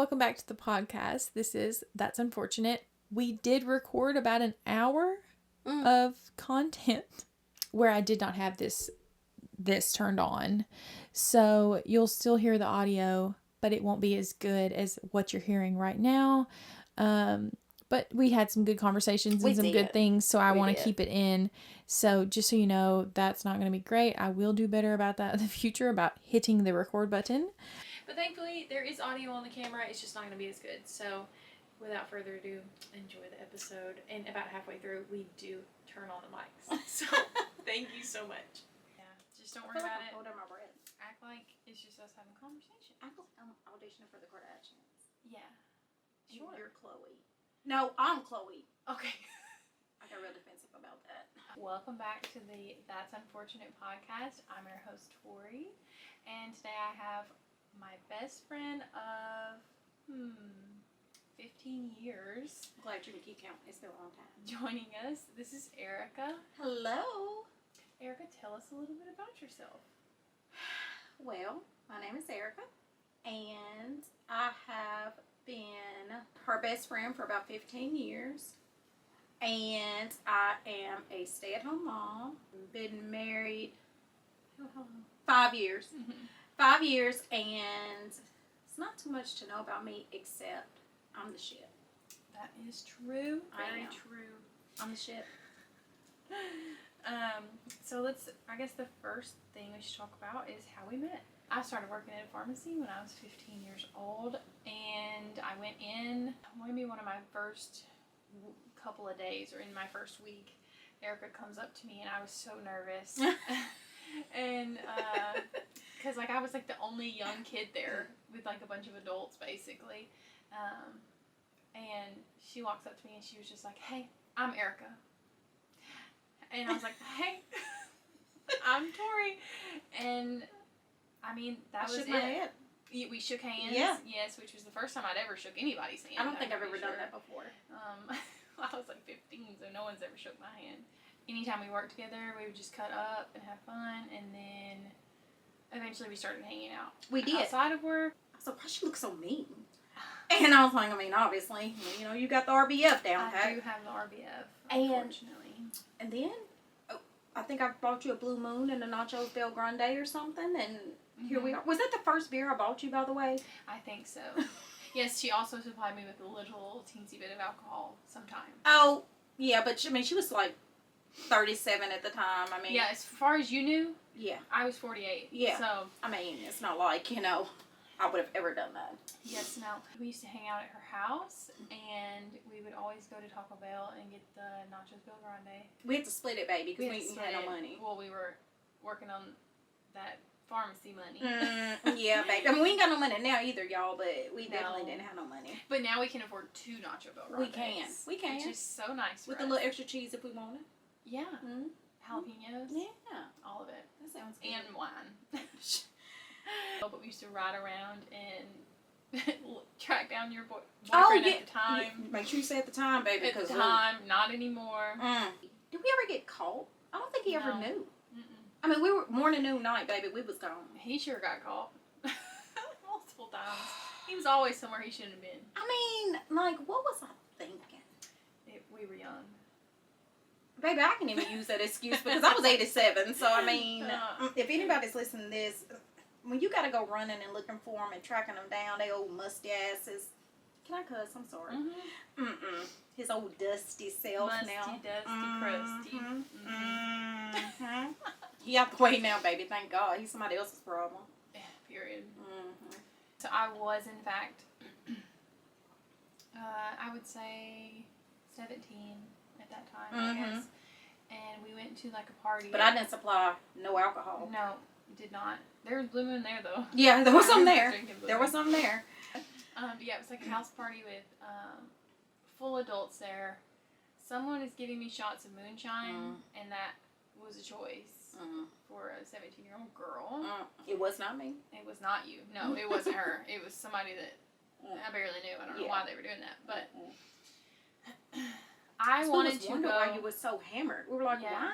welcome back to the podcast. That's Unfortunate. We did record about an hour of content where I did not have this turned on. So you'll still hear the audio, but it won't be as good as what you're hearing right now. But we had some good conversations and some good things, so I want to keep it in. So just so you know, that's not going to be great. I will do better about that in the future, about hitting the record button. But thankfully, there is audio on the camera. It's just not going to be as good. So without further ado, enjoy the episode. And about halfway through, we do turn on the mics. So thank you so much. Yeah, just don't worry about it. Hold on my breath. Act like it's just us having a conversation. Act like I'm auditioning for the Kardashians. Yeah. Sure. You're Chloe. No, I'm Chloe. Okay. I got real defensive about that. Welcome back to the That's Unfortunate podcast. I'm your host, Torrie. And today I have my best friend of 15 years. I'm glad you can keep counting. It's been a long time. Joining us. This is Arycka. Hello. Arycka, tell us a little bit about yourself. Well, my name is Arycka, and I have been her best friend for about 15 years. And I am a stay-at-home mom. Been married 5 years. Mm-hmm. 5 years, and it's not too much to know about me except I'm the shit. That is true. Very true. I'm the shit. So I guess the first thing we should talk about is how we met. I started working at a pharmacy when I was 15 years old, and I went in, maybe one of my first couple of days, or in my first week, Arycka comes up to me, and I was so nervous. And, because, I was, the only young kid there with, a bunch of adults, basically. And she walks up to me, and she was just like, "Hey, I'm Arycka." And I was like, "Hey, I'm Torrie." And, that was it. My head. We shook hands. Yeah. Yes, which was the first time I'd ever shook anybody's hand. I don't think I've ever done that before. I was 15, so no one's ever shook my hand. Anytime we worked together, we would just cut up and have fun, and then eventually we started hanging out. We did. Outside of work. I was like, "Why she look so mean?" And I was like, obviously, you got the RBF down pat. I do have the RBF, unfortunately. And then, I think I bought you a Blue Moon and a Nachos Del Grande or something, and here we are. Was that the first beer I bought you, by the way? I think so. Yes, she also supplied me with a little teensy bit of alcohol sometimes. Oh, yeah, but she was 37 at the time. Yeah, as far as you knew, yeah, I was 48. Yeah. So, it's not like, I would have ever done that. Yes, no. We used to hang out at her house, and we would always go to Taco Bell and get the Nachos Del Grande. We had to split it, baby, because we didn't have no money. Well, we were working on that pharmacy money. Yeah, baby. we ain't got no money now either, y'all, but we definitely didn't have no money. But now we can afford 2 Nacho Bel Grandes. We can. Which is so nice with a little extra cheese if we wanted. Yeah. Mm-hmm. Jalapenos. Yeah. All of it. That sounds good. And wine. But we used to ride around and track down your boyfriend at the time. Yeah. Make sure you say at the time, baby. At the time, not anymore. Did we ever get caught? I don't think he ever knew. Mm-mm. We were morning, noon, night, baby. We was gone. He sure got caught. Multiple times. He was always somewhere he shouldn't have been. What was I thinking? We were young. Baby, I can even use that excuse because I was 87. So, if anybody's listening to this, when you got to go running and looking for them and tracking them down, they old musty asses. Can I cuss? I'm sorry. Mm-hmm. His old dusty self now. Musty, crusty. Mm-hmm. He out the way now, baby. Thank God. He's somebody else's problem. Yeah, period. Mm-hmm. So I was, in fact, I would say 17 at that time, I guess. And we went to a party. But I didn't supply no alcohol. No, did not. There was Blue Moon there, though. Yeah, there was some there. There was some there. Yeah, it was a house party with full adults there. Someone is giving me shots of moonshine, and that was a choice for a 17-year-old girl. It was not me. It was not you. No, it wasn't her. It was somebody that I barely knew. I don't know why they were doing that, but I wanted to go. Why you was so hammered. We were like, why?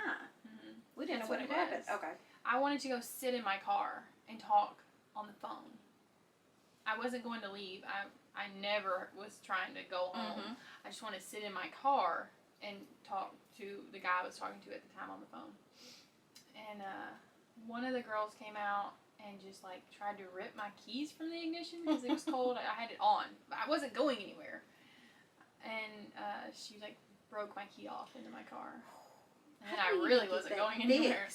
Mm-hmm. We didn't know what had happened. Okay. I wanted to go sit in my car and talk on the phone. I wasn't going to leave. I never was trying to go home. Mm-hmm. I just wanted to sit in my car and talk to the guy I was talking to at the time on the phone. And one of the girls came out and just like tried to rip my keys from the ignition because it was cold. I had it on. I wasn't going anywhere. And she like broke my key off into my car. And I really wasn't going anywhere.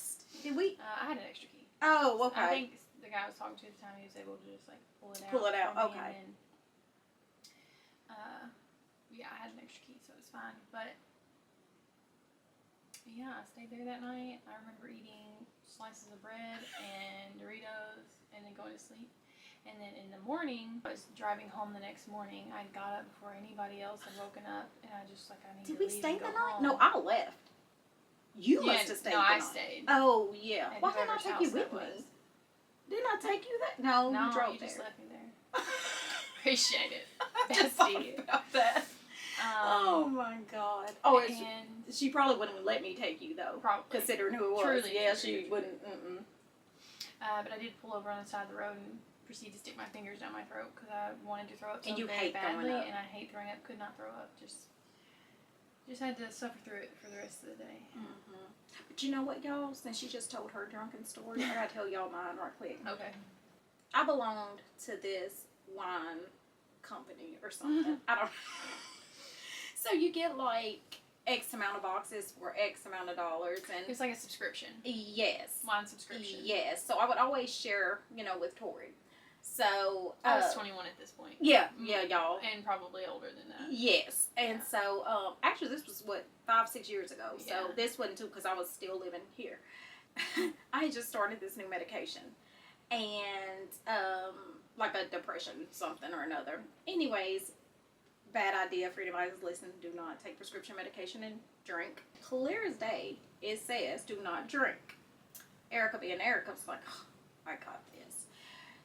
Did we? I had an extra key. Oh, okay. I think the guy I was talking to at the time, he was able to just like pull it out. Pull it out, for me, okay. And then, yeah, I had an extra key, so it was fine. But yeah, I stayed there that night. I remember eating slices of bread and Doritos and then going to sleep. And then in the morning, I was driving home the next morning. I got up before anybody else had woken up, and I just like, I need to leave. Did we stay the night? Home. No, I left. You must have stayed the night. No, I stayed. Oh, yeah. And Why didn't I take you with me? Didn't I take you there? No, you drove you there. just left me there. Appreciate it. Bestie. About that. Oh, my God. Oh, and she probably wouldn't let me take you, though. Probably. Considering who it was. Truly. Yeah, she wouldn't. Mm-mm. But I did pull over on the side of the road and proceed to stick my fingers down my throat because I wanted to throw up so very badly, and I hate throwing up. Could not throw up. Just had to suffer through it for the rest of the day. Mm-hmm. But you know what, y'all? Since she just told her drunken story, I gotta tell y'all mine right quick. Okay. I belonged to this wine company or something. I don't. So you get like X amount of boxes for X amount of dollars, and it's like a subscription. Yes. Wine subscription. Yes. So I would always share, with Torrie. So I was 21 at this point. Yeah, y'all, and probably older than that. Yes, and so actually this was 5-6 years ago. Yeah. So this wasn't too because I was still living here. I had just started this new medication, and like a depression something or another. Anyways, bad idea for anybody who's listening. Do not take prescription medication and drink. Clear as day, it says do not drink. Arycka being Arycka was like, oh, I got this.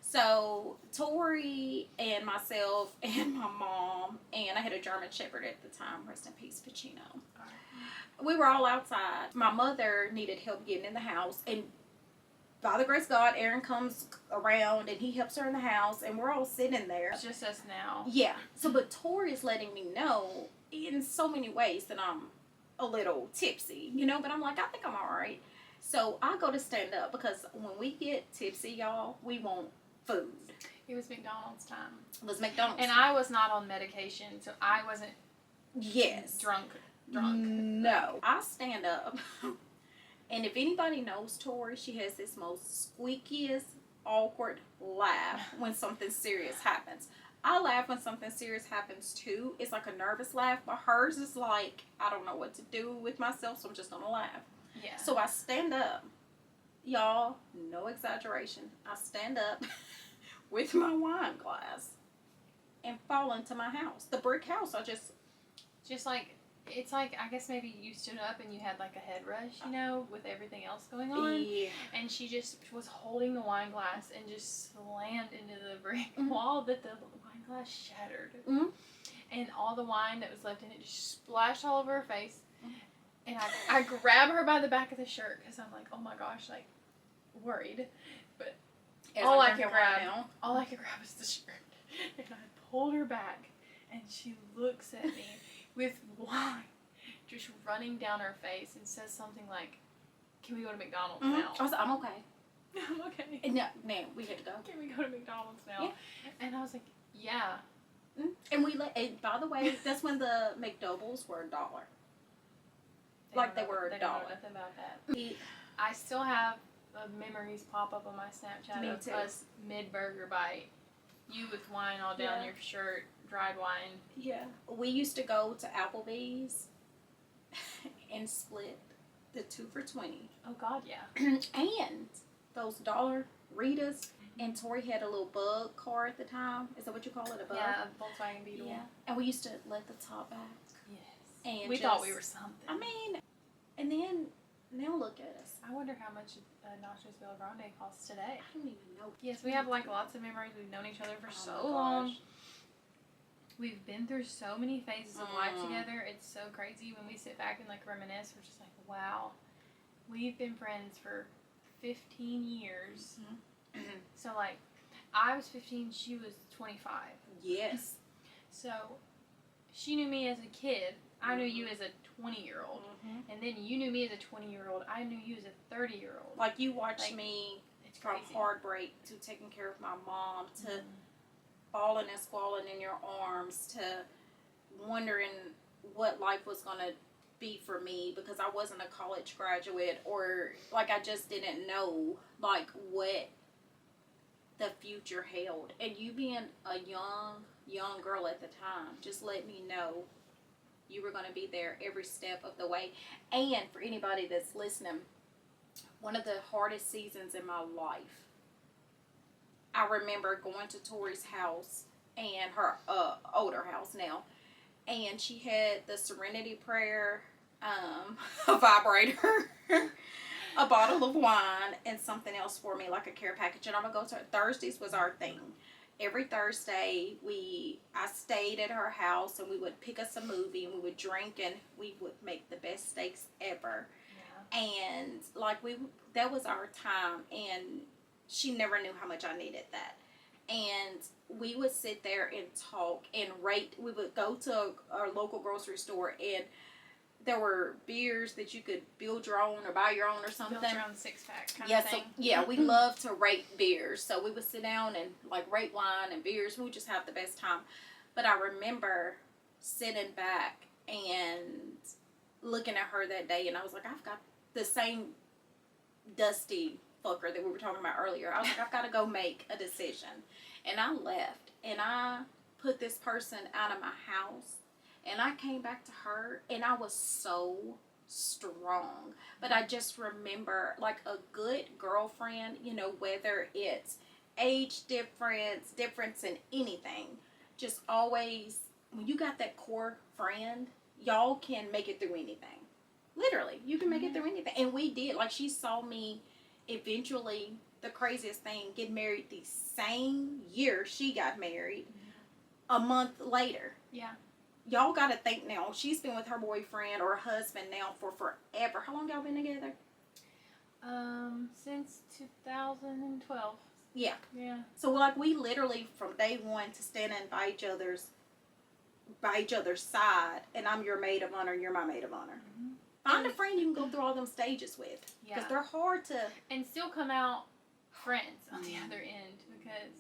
So Torrie and myself and my mom, and I had a German Shepherd at the time, rest in peace, Pacino. We were all outside. My mother needed help getting in the house, and by the grace of God, Aaron comes around and he helps her in the house, and we're all sitting there. It's just us now. Yeah. So, but Torrie is letting me know in so many ways that I'm a little tipsy, but I'm like, I think I'm all right. So I go to stand up because when we get tipsy, y'all, we want food. It was McDonald's time. It was McDonald's and time. I was not on medication, so I wasn't drunk. No. I stand up, and if anybody knows Torrie, she has this most squeakiest, awkward laugh when something serious happens. I laugh when something serious happens too. It's like a nervous laugh, but hers is like, I don't know what to do with myself, so I'm just gonna laugh. Yeah. So I stand up. Y'all, no exaggeration. I stand up with my wine glass and fall into my house. The brick house, Just like, it's like, I guess maybe you stood up and you had like a head rush, with everything else going on. Yeah. And she just was holding the wine glass and just slammed into the brick Mm-hmm. wall that the wine glass shattered. Mm-hmm. And all the wine that was left in it just splashed all over her face. And I grab her by the back of the shirt because I'm like, oh my gosh, like, worried. But all I could grab is the shirt. And I pulled her back, and she looks at me with wine just running down her face and says something like, can we go to McDonald's now? I was like, I'm okay. I'm okay. And no, man, we had to go. Can we go to McDonald's now? Yeah. And I was like, yeah. And and by the way, that's when the McDoubles were $1. They were $1. They don't know nothing about that. I still have memories pop up on my Snapchat Me of too. us mid-burger bite. You with wine all down your shirt, dried wine. Yeah. We used to go to Applebee's and split the 2 for $20. Oh, God, yeah. And those $1 Ritas. And Torrie had a little bug car at the time. Is that what you call it? A bug? Yeah, a Volkswagen Beetle. Yeah. And we used to let the top back. Yes. And we thought we were something. I mean, and then, now look at us. I wonder how much Nachos Bel Grande costs today. I don't even know. Yes, we have like lots of memories. We've known each other for so my long. gosh. We've been through so many phases of life together. It's so crazy when we sit back and like reminisce. We're just like, wow, we've been friends for 15 years. Mm-hmm. So like, I was 15, she was 25. Yes. So, she knew me as a kid. I knew you as a 20-year-old. Mm-hmm. And then you knew me as a 20-year-old. I knew you as a 30-year-old. Like, you watched me it's from crazy. heartbreak to taking care of my mom to falling and squalling in your arms to wondering what life was going to be for me because I wasn't a college graduate or, like, I just didn't know, like, what the future held. And you being a young girl at the time just let me know you were going to be there every step of the way. And for anybody that's listening, one of the hardest seasons in my life, I remember going to Torrie's house and her older house now, and she had the Serenity Prayer, a vibrator, a bottle of wine, and something else for me, like a care package. And I'm gonna go to Thursdays was our thing. Every Thursday, I stayed at her house, and we would pick us a movie, and we would drink, and we would make the best steaks ever. Yeah. And like that was our time, and she never knew how much I needed that. And we would sit there and talk and rate. We would go to our local grocery store, and there were beers that you could build your own or buy your own or something. Build your own 6-pack kind of thing. We love to rate beers. So we would sit down and like rate wine and beers. We would just have the best time. But I remember sitting back and looking at her that day, and I was like, I've got the same dusty fucker that we were talking about earlier. I was like, I've got to go make a decision. And I left, and I put this person out of my house, and I came back to her, and I was so strong. But I just remember, like, a good girlfriend, you know, whether it's age difference in anything, just always, when you got that core friend, y'all can make it through anything. Literally, you can make it through anything. And we did. Like, she saw me eventually, the craziest thing, get married the same year she got married, a month later. Yeah. Y'all got to think now, she's been with her boyfriend or husband now for forever. How long y'all been together? Since 2012. Yeah. Yeah. So, like, we literally, from day one, to stand in by each other's side, and I'm your maid of honor, you're my maid of honor. Mm-hmm. Find a friend you can go through all them stages with. Because they're hard to... And still come out friends on the other end. Because,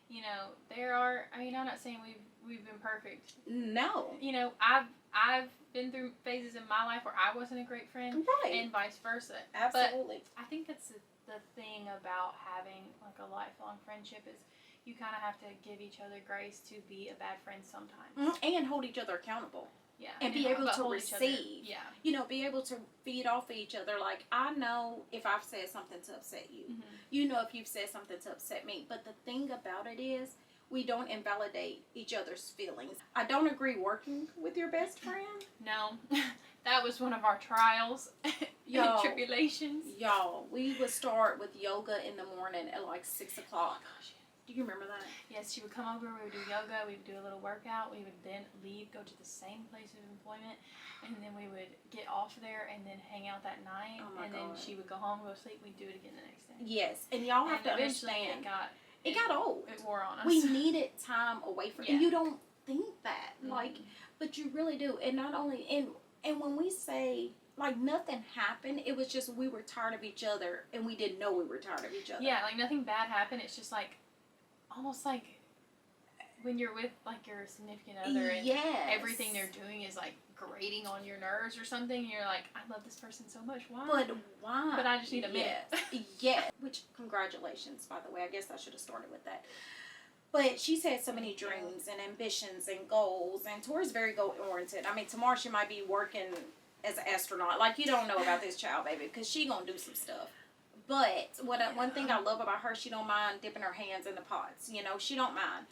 you know, there are... I mean, I'm not saying we've been perfect. No. You know, I've been through phases in my life where I wasn't a great friend. Right. And vice versa. Absolutely. But I think that's the thing about having, like, a lifelong friendship is you kind of have to give each other grace to be a bad friend sometimes. Mm-hmm. And hold each other accountable. Yeah. And be able to receive. Yeah. You know, be able to feed off of each other. Like, I know if I've said something to upset you. Mm-hmm. You know if you've said something to upset me. But the thing about it is, we don't invalidate each other's feelings. I don't agree working with your best friend. No. That was one of our trials and tribulations. Y'all, we would start with yoga in the morning at like 6 o'clock. Oh, gosh. Do you remember that? Yes, she would come over, we would do yoga, we would do a little workout, we would then leave, go to the same place of employment, and then we would get off there and then hang out that night, and then she would go home, go to sleep, we'd do it again the next day. Yes, and y'all have to understand. It got old. It wore on us. We needed time away from and you don't think that. Like, but you really do. And not only, and when we say, like, nothing happened, it was just we were tired of each other, and we didn't know we were tired of each other. Yeah, like, nothing bad happened, it's just like, almost like when you're with, like, your significant other and everything they're doing is, like, grating on your nerves or something, and you're like, I love this person so much, why? But why? But I just need a minute. Yes. Which, congratulations, by the way. I guess I should have started with that. But she's had so many dreams and ambitions and goals, and Torrie's very goal-oriented. I mean, tomorrow she might be working as an astronaut. Like, you don't know about this child, baby, because she gonna do some stuff. But one thing I love about her, she don't mind dipping her hands in the pots. You know, she don't mind.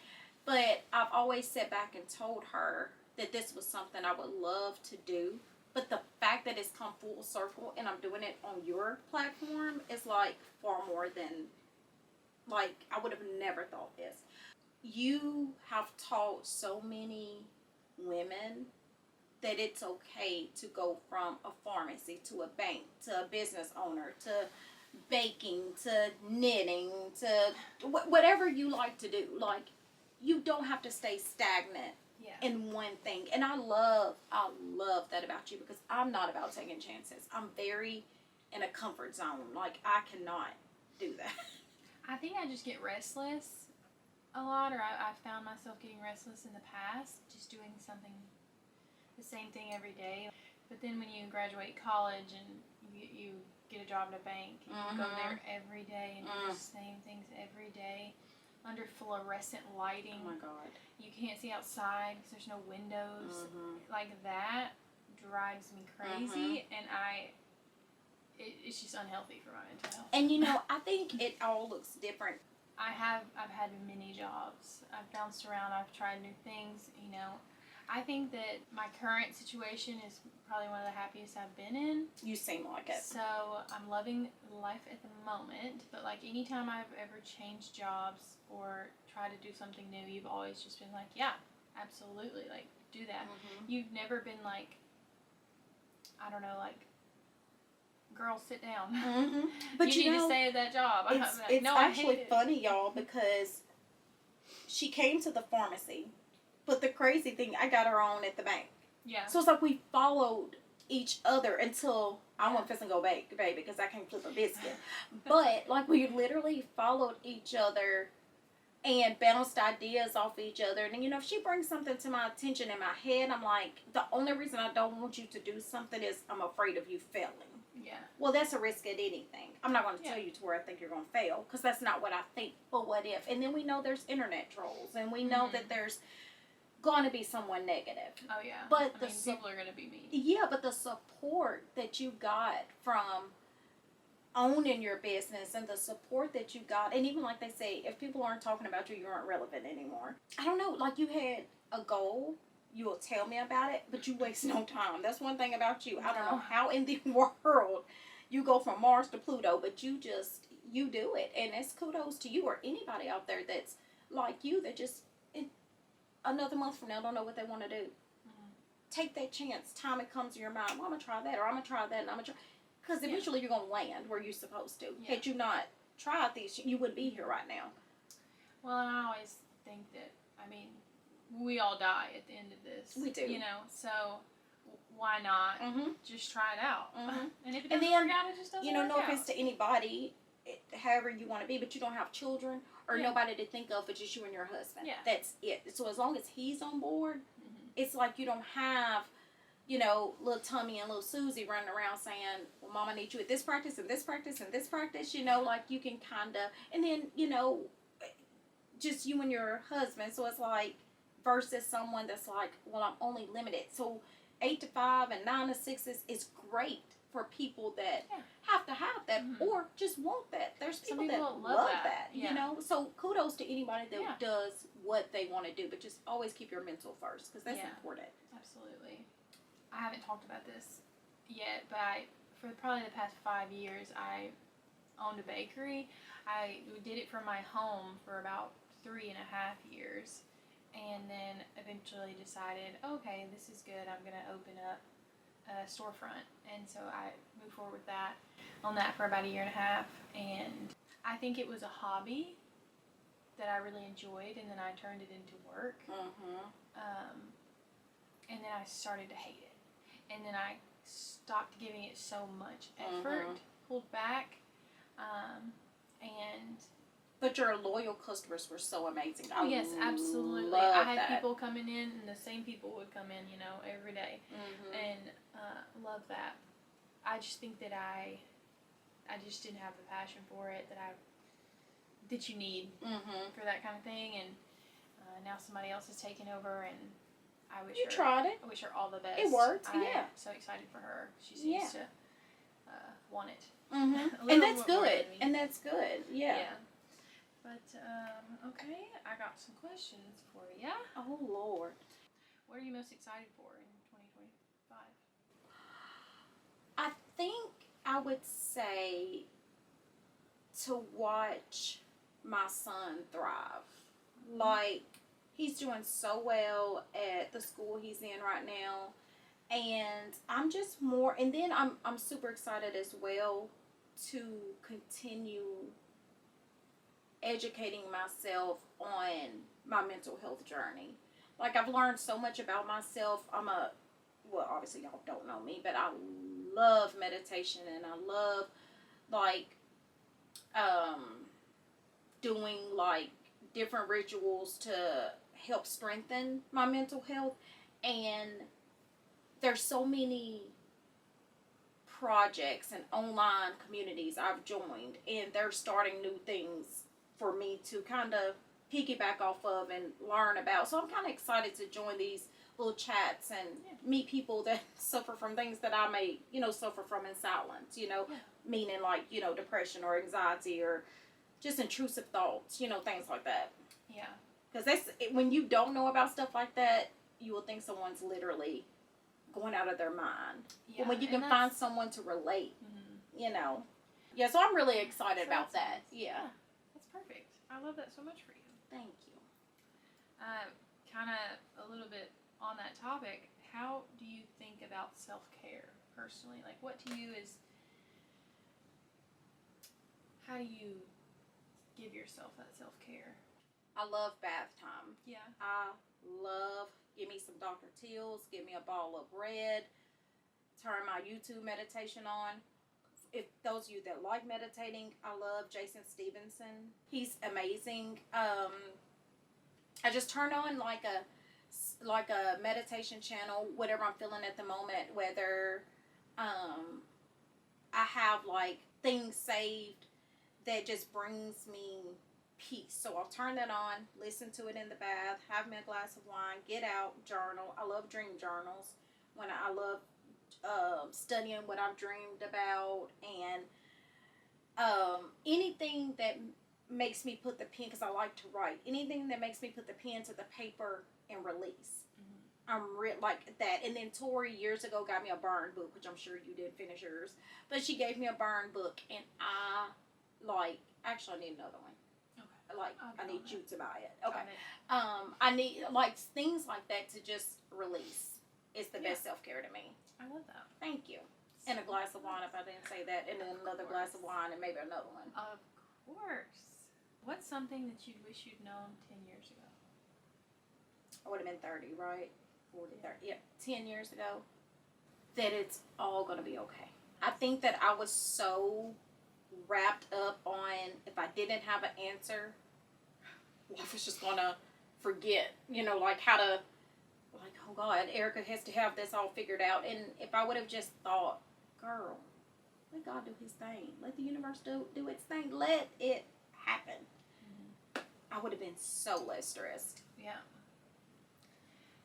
But I've always sat back and told her that this was something I would love to do. But the fact that it's come full circle and I'm doing it on your platform is, like, far more than, like, I would have never thought this. You have taught so many women that it's okay to go from a pharmacy to a bank to a business owner to baking to knitting to whatever you like to do. Like, you don't have to stay stagnant Yeah. in one thing. And I love that about you, because I'm not about taking chances. I'm very in a comfort zone. Like, I cannot do that. I think I just get restless a lot, or I found myself getting restless in the past, just doing something, the same thing every day. But then when you graduate college and you get a job at a bank, and you go there every day and do the same things every day under fluorescent lighting. Oh my God. You can't see outside because there's no windows. Like, that drives me crazy, and it's just unhealthy for my mental health. And you know, I think it all looks different. I've had many jobs. I've bounced around. I've tried new things. You know, I think that my current situation is probably one of the happiest I've been in. You seem like it. So I'm loving life at the moment. But like, anytime I've ever changed jobs or tried to do something new, you've always just been like, yeah, absolutely, like, do that. You've never been like, I don't know, like, girl, sit down. But you need to stay at that job. It's actually funny, y'all, because she came to the pharmacy, but the crazy thing, I got her on at the bank. Yeah. So it's like we followed each other until I went fist and go baby, because I can't flip a biscuit. But like, we literally followed each other and bounced ideas off each other. And you know, if she brings something to my attention in my head, I'm like, the only reason I don't want you to do something is I'm afraid of you failing. Yeah. Well, that's a risk at anything. I'm not going to tell you to where I think you're going to fail, because that's not what I think. But what if? And then we know there's internet trolls, and we know that there's going to be someone negative. Oh yeah. But people are going to be mean. Yeah, but the support that you got from owning your business, and the support that you got, and even like they say, if people aren't talking about you, you aren't relevant anymore. I don't know, like, you had a goal, you will tell me about it, but you waste no time. That's one thing about you. I don't know how in the world you go from Mars to Pluto, but you do it, and it's kudos to you, or anybody out there that's like you, that just another month from now don't know what they want to do. Take that chance. Time it comes to your mind, well, I'm going to try that, or I'm going to try that, and I'm going to try. Because eventually you're going to land where you're supposed to. Yeah. Had you not tried these, you wouldn't be here right now. Well, and I always think that, I mean, we all die at the end of this. We do. You know, so why not just try it out? And if it doesn't work out, it just doesn't work out. You know, no offense to anybody, however you want to be, but you don't have children or nobody to think of but just you and your husband. Yeah. That's it. So as long as he's on board, it's like you don't have, you know, little Tommy and little Susie running around saying, well, Mama needs you at this practice and this practice and this practice, you know, like, you can kind of, and then, you know, just you and your husband. So it's like, versus someone that's like, well, I'm only limited. So 8 to 5 and 9 to 6 is great for people that have to have that or just want that. There's people that love that, you know. So kudos to anybody that does what they want to do, but just always keep your mental first, because that's important. Absolutely. I haven't talked about this yet, but for probably the past 5 years, I owned a bakery. We did it from my home for about 3.5 years, and then eventually decided, okay, this is good. I'm gonna open up a storefront, and so I moved forward with that. On that for about 1.5 years, and I think it was a hobby that I really enjoyed, and then I turned it into work. And then I started to hate it. And then I stopped giving it so much effort, pulled back, and... But your loyal customers were so amazing. Oh, yes, absolutely. I had people coming in, and the same people would come in, you know, every day. And love that. I just think that I just didn't have the passion for it that you need for that kind of thing. And now somebody else has taken over, and I wish her tried it. I wish her all the best. It worked, I'm yeah. so excited for her. She seems to want it. And that's good. And that's good. Yeah. But, okay, I got some questions for you. Oh, Lord. What are you most excited for in 2025? I think I would say to watch my son thrive. Like, he's doing so well at the school he's in right now. And I'm just more, and then I'm super excited as well to continue educating myself on my mental health journey. Like, I've learned so much about myself. Well, obviously y'all don't know me, but I love meditation, and I love, like, doing, like, different rituals to help strengthen my mental health. And there's so many projects and online communities I've joined, and they're starting new things for me to kind of piggyback off of and learn about. So I'm kind of excited to join these little chats and meet people that suffer from things that I may, suffer from in silence, meaning like, depression or anxiety or just intrusive thoughts, things like that. Yeah. Because when you don't know about stuff like that, you will think someone's literally going out of their mind. Yeah, but when you can find someone to relate, Yeah, so I'm really excited about that. Nice. Yeah. That's perfect. I love that so much for you. Thank you. Kind of a little bit on that topic, how do you think about self-care personally? Like, how do you give yourself that self-care? I love bath time. Yeah. Give me some Dr. Teal's, give me a ball of red, turn my YouTube meditation on. If those of you that like meditating, I love Jason Stevenson. He's amazing. I just turn on like a meditation channel, whatever I'm feeling at the moment, whether I have like things saved that just brings me peace. So I'll turn that on, listen to it in the bath, have me a glass of wine, get out, journal. I love dream journals. I love studying what I've dreamed about, and anything that makes me put the pen, because I like to write, anything that makes me put the pen to the paper and release. I'm like that. And then Torrie years ago got me a burn book, which I'm sure you did finish yours, but she gave me a burn book, and actually I need another one. I need you to buy it. Okay. I need things like that to just release. It's the best self-care to me. I love that. Thank you. And a glass of wine if I didn't say that, and then another glass of wine, and maybe another one. Of course. What's something that you'd wish you'd known 10 years ago? I would have been 30, right? 40, 30. Yeah, 10 years ago. That it's all going to be okay. I think that I was so wrapped up on, if I didn't have an answer, I was just going to forget, how to, oh God, Arycka has to have this all figured out. And if I would have just thought, girl, let God do his thing. Let the universe do its thing. Let it happen. Mm-hmm. I would have been so less stressed. Yeah.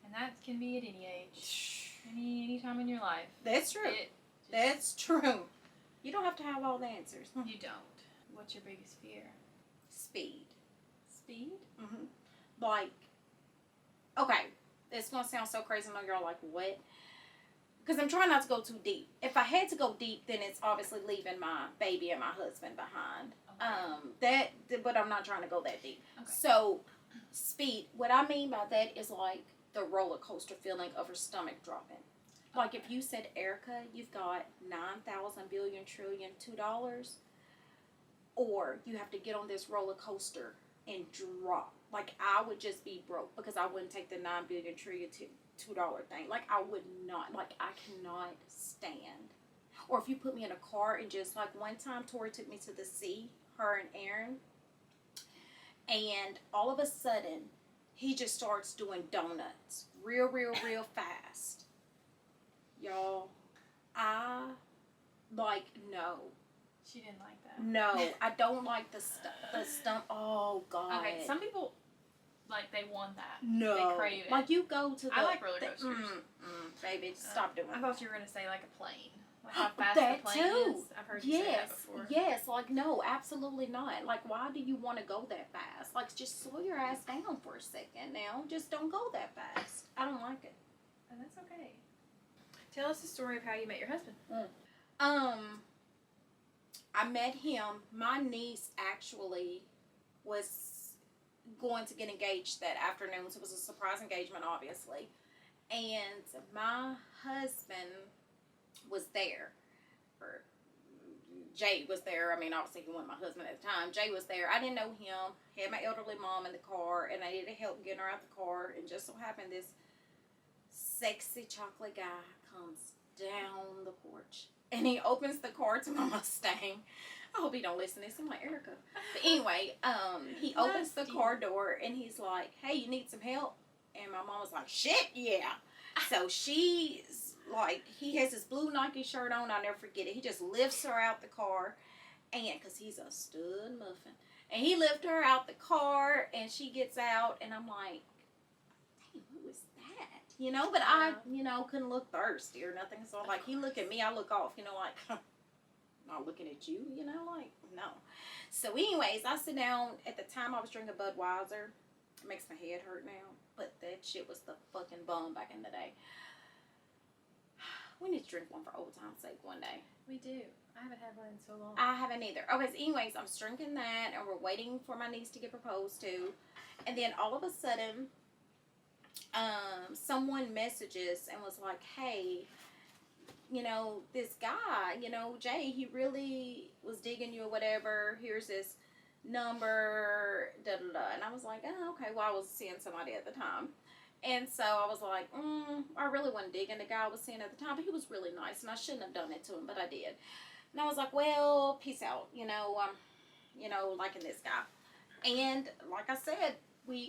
And that can be at any age. Any time in your life. That's true. That's true. You don't have to have all the answers. You don't. What's your biggest fear? Speed. Speed? Mm-hmm. Okay, it's going to sound so crazy. I know you're all like, what? Because I'm trying not to go too deep. If I had to go deep, then it's obviously leaving my baby and my husband behind. Okay. But I'm not trying to go that deep. Okay. So, speed. What I mean by that is like the roller coaster feeling of her stomach dropping. Like if you said, Arycka, you've got 9,000 billion trillion $2, or you have to get on this roller coaster and drop. Like I would just be broke because I wouldn't take the 9 billion trillion $2 thing. Like I would not. Like I cannot stand. Or if you put me in a car and just like one time Torrie took me to the sea, her and Aaron, and all of a sudden he just starts doing donuts real fast. Y'all, no. She didn't like that. No, I don't like the stunt. Oh, God. Okay, some people, they want that. No. They crave it. Like, you go to the... I like roller coasters. Baby, stop doing that. I thought you were going to say, like, a plane. Like, how fast that the plane too. is. I've heard you say that before. Yes, no, absolutely not. Like, why do you want to go that fast? Like, just slow your ass down for a second now. Just don't go that fast. I don't like it. And that's okay. Tell us the story of how you met your husband. I met him. My niece actually was going to get engaged that afternoon, so it was a surprise engagement, obviously. And my husband was there. Jay was there. I mean, obviously he wasn't my husband at the time. Jay was there. I didn't know him. Had my elderly mom in the car, and I needed help getting her out the car. And just so happened, this sexy chocolate guy comes down the porch, and he opens the car to my Mustang. I hope he don't listen to this. I'm like, Erica. But anyway, he opens the car door, and he's like, hey, you need some help? And my mom was like, shit, yeah. So she's like, he has his blue Nike shirt on. I'll never forget it. He just lifts her out the car, and because he's a stud muffin. And he lifts her out the car, and she gets out, and I'm like, dang, who is that? You know, but I, couldn't look thirsty or nothing. So, like, he look at me, I look off, like, not looking at you, like, no. So, anyways, I sit down. At the time, I was drinking Budweiser. It makes my head hurt now. But that shit was the fucking bomb back in the day. We need to drink one for old time's sake one day. We do. I haven't had one in so long. I haven't either. Okay, so anyways, I'm drinking that, and we're waiting for my niece to get proposed to. And then all of a sudden, someone messages and was like, hey, this guy, Jay, he really was digging you or whatever. Here's this number, da-da-da. And I was like, oh, okay. Well, I was seeing somebody at the time. And so I was like, I really wasn't digging the guy I was seeing at the time, but he was really nice, and I shouldn't have done it to him, but I did. And I was like, well, peace out, liking this guy. And like I said,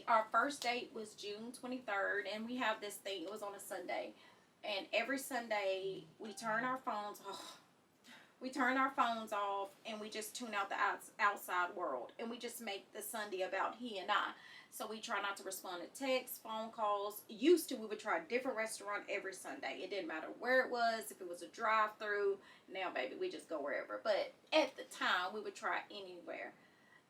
our first date was June 23rd, and we have this thing. It was on a Sunday, and every Sunday we turn our phones off. We turn our phones off, and we just tune out the outside world, and we just make the Sunday about he and I. So we try not to respond to texts, phone calls. Used to, we would try a different restaurant every Sunday. It didn't matter where it was, if it was a drive-through. Now, baby, we just go wherever. But at the time, we would try anywhere.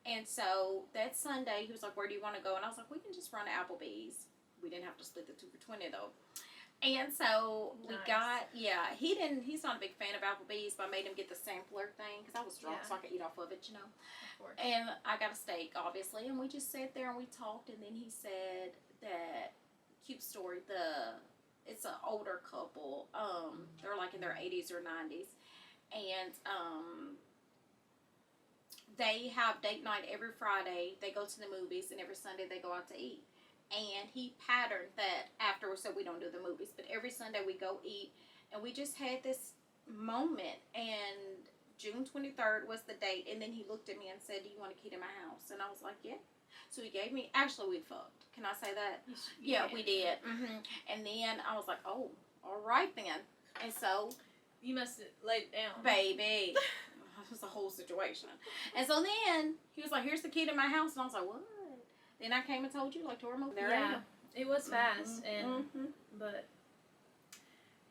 And so that Sunday, he was like, where do you want to go? And I was like, we can just run to Applebee's. We didn't have to split the 2 for $20, though. And so we got, he's not a big fan of Applebee's, but I made him get the sampler thing because I was drunk, so I could eat off of it, Of course. And I got a steak, obviously, and we just sat there and we talked, and then he said that, cute story, it's an older couple, they're like in their 80s or 90s, and they have date night every Friday. They go to the movies, and every Sunday they go out to eat. And he patterned that afterwards, so we don't do the movies. But every Sunday we go eat. And we just had this moment. And June 23rd was the date. And then he looked at me and said, do you want a key to my house? And I was like, yeah. So he gave me, actually we fucked. Can I say that? Yeah, we did. Mm-hmm. And then I was like, oh, all right then. And so. You must have laid it down. Baby. It was a whole situation. And so then he was like, here's the key to my house. And I was like, what? Then I came and told you, like, Torrie moved there. Yeah, it was fast, but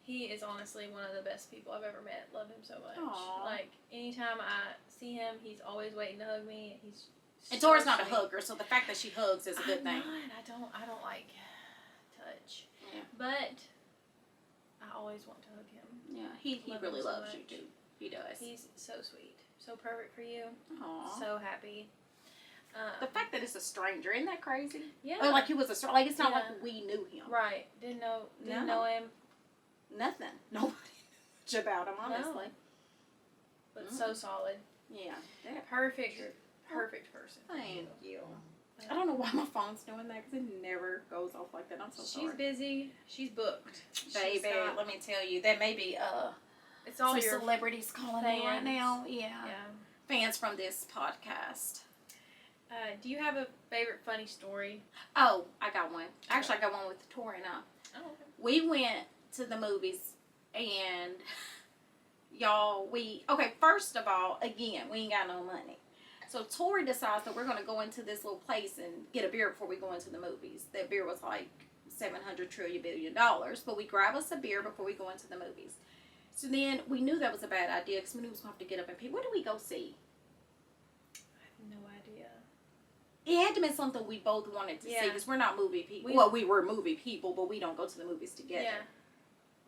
he is honestly one of the best people I've ever met. Love him so much. Aww. Like, anytime I see him, he's always waiting to hug me. And Torrie's not a hugger, so the fact that she hugs is a good thing. I don't like touch. Yeah. But I always want to hug him. Yeah, he really loves you, too. He does. He's so sweet. So perfect for you. Aww. So happy. The fact that it's a stranger, isn't that crazy? Yeah. Or like he was a stranger. Like, it's not like we knew him. Right. Didn't know him. Nothing. Nobody knew much about him, honestly. No. But so solid. Yeah. Perfect person. Thank you. I don't know why my phone's doing that, because it never goes off like that. I'm so sorry. She's busy. She's booked. Baby, let me tell you, that may be it's all some your celebrities calling me right now. Yeah. Fans from this podcast. Do you have a favorite funny story? Oh, I got one. Actually, I got one with Torrie and I. Oh, okay. We went to the movies, and y'all, first of all, again, we ain't got no money. So Torrie decides that we're going to go into this little place and get a beer before we go into the movies. That beer was like $700 billion, but we grab us a beer before we go into the movies. So then we knew that was a bad idea, because we knew we was going to have to get up and pee. What did we go see? No idea. It had to be something we both wanted to see, because we're not movie people. We were movie people, but we don't go to the movies together. Yeah.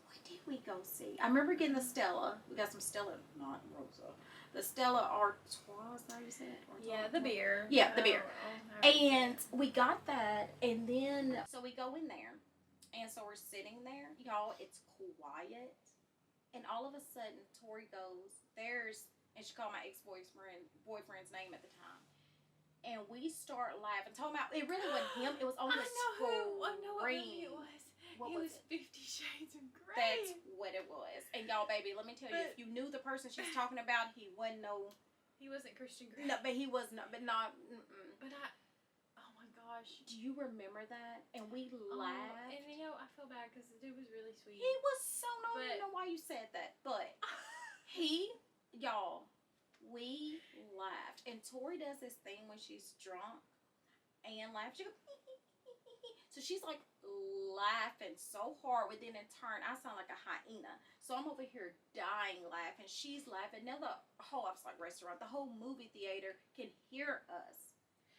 What did we go see? I remember getting the Stella. We got some Stella, not Rosa. The Stella Artois, is that how you say it? Yeah, the beer. Yeah, the beer. And we got that, and then, so we go in there, and so we're sitting there. Y'all, it's quiet. And all of a sudden, Torrie goes, there's and she called my boyfriend's name at the time. And we start laughing. Talking about, it really wasn't him. It was only a scream. I know what movie it was. What it was was it? 50 Shades of Grey. That's what it was. And y'all, baby, let me tell you, if you knew the person she's talking about, he wasn't no... He wasn't Christian Grey. No, but he was not, but not... But oh my gosh. Do you remember that? And we laughed. And you know, I feel bad because the dude was really sweet. He was so... I don't even know why you said that. But y'all, we laughed. And Torrie does this thing when she's drunk and laughs. She goes... So she's like laughing so hard, within in turn, I sound like a hyena. So I'm over here dying laughing. She's laughing. Now the whole, I was like restaurant, the whole movie theater can hear us.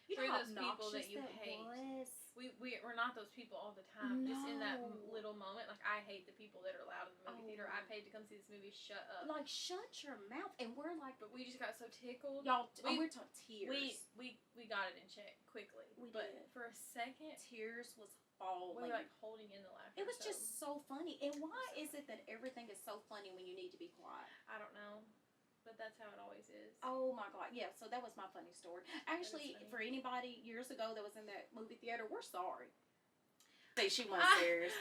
You know how those people that you hate. Was? We're not those people all the time. No. Just in that little moment. Like, I hate the people that are loud in the movie theater. I paid to come see this movie. Shut up. Like, shut your mouth. And we're like... But we just got so tickled. Y'all, we're talking tears. We got it in check quickly. We but did. For a second... Tears was falling. We were like holding in the laughter. It was just so funny. And why is it that everything is so funny when you need to be quiet? I don't know. But that's how it always is. Oh my God. Yeah, so that was my funny story. Actually, for anybody years ago that was in that movie theater, we're sorry. Say she wasn't serious.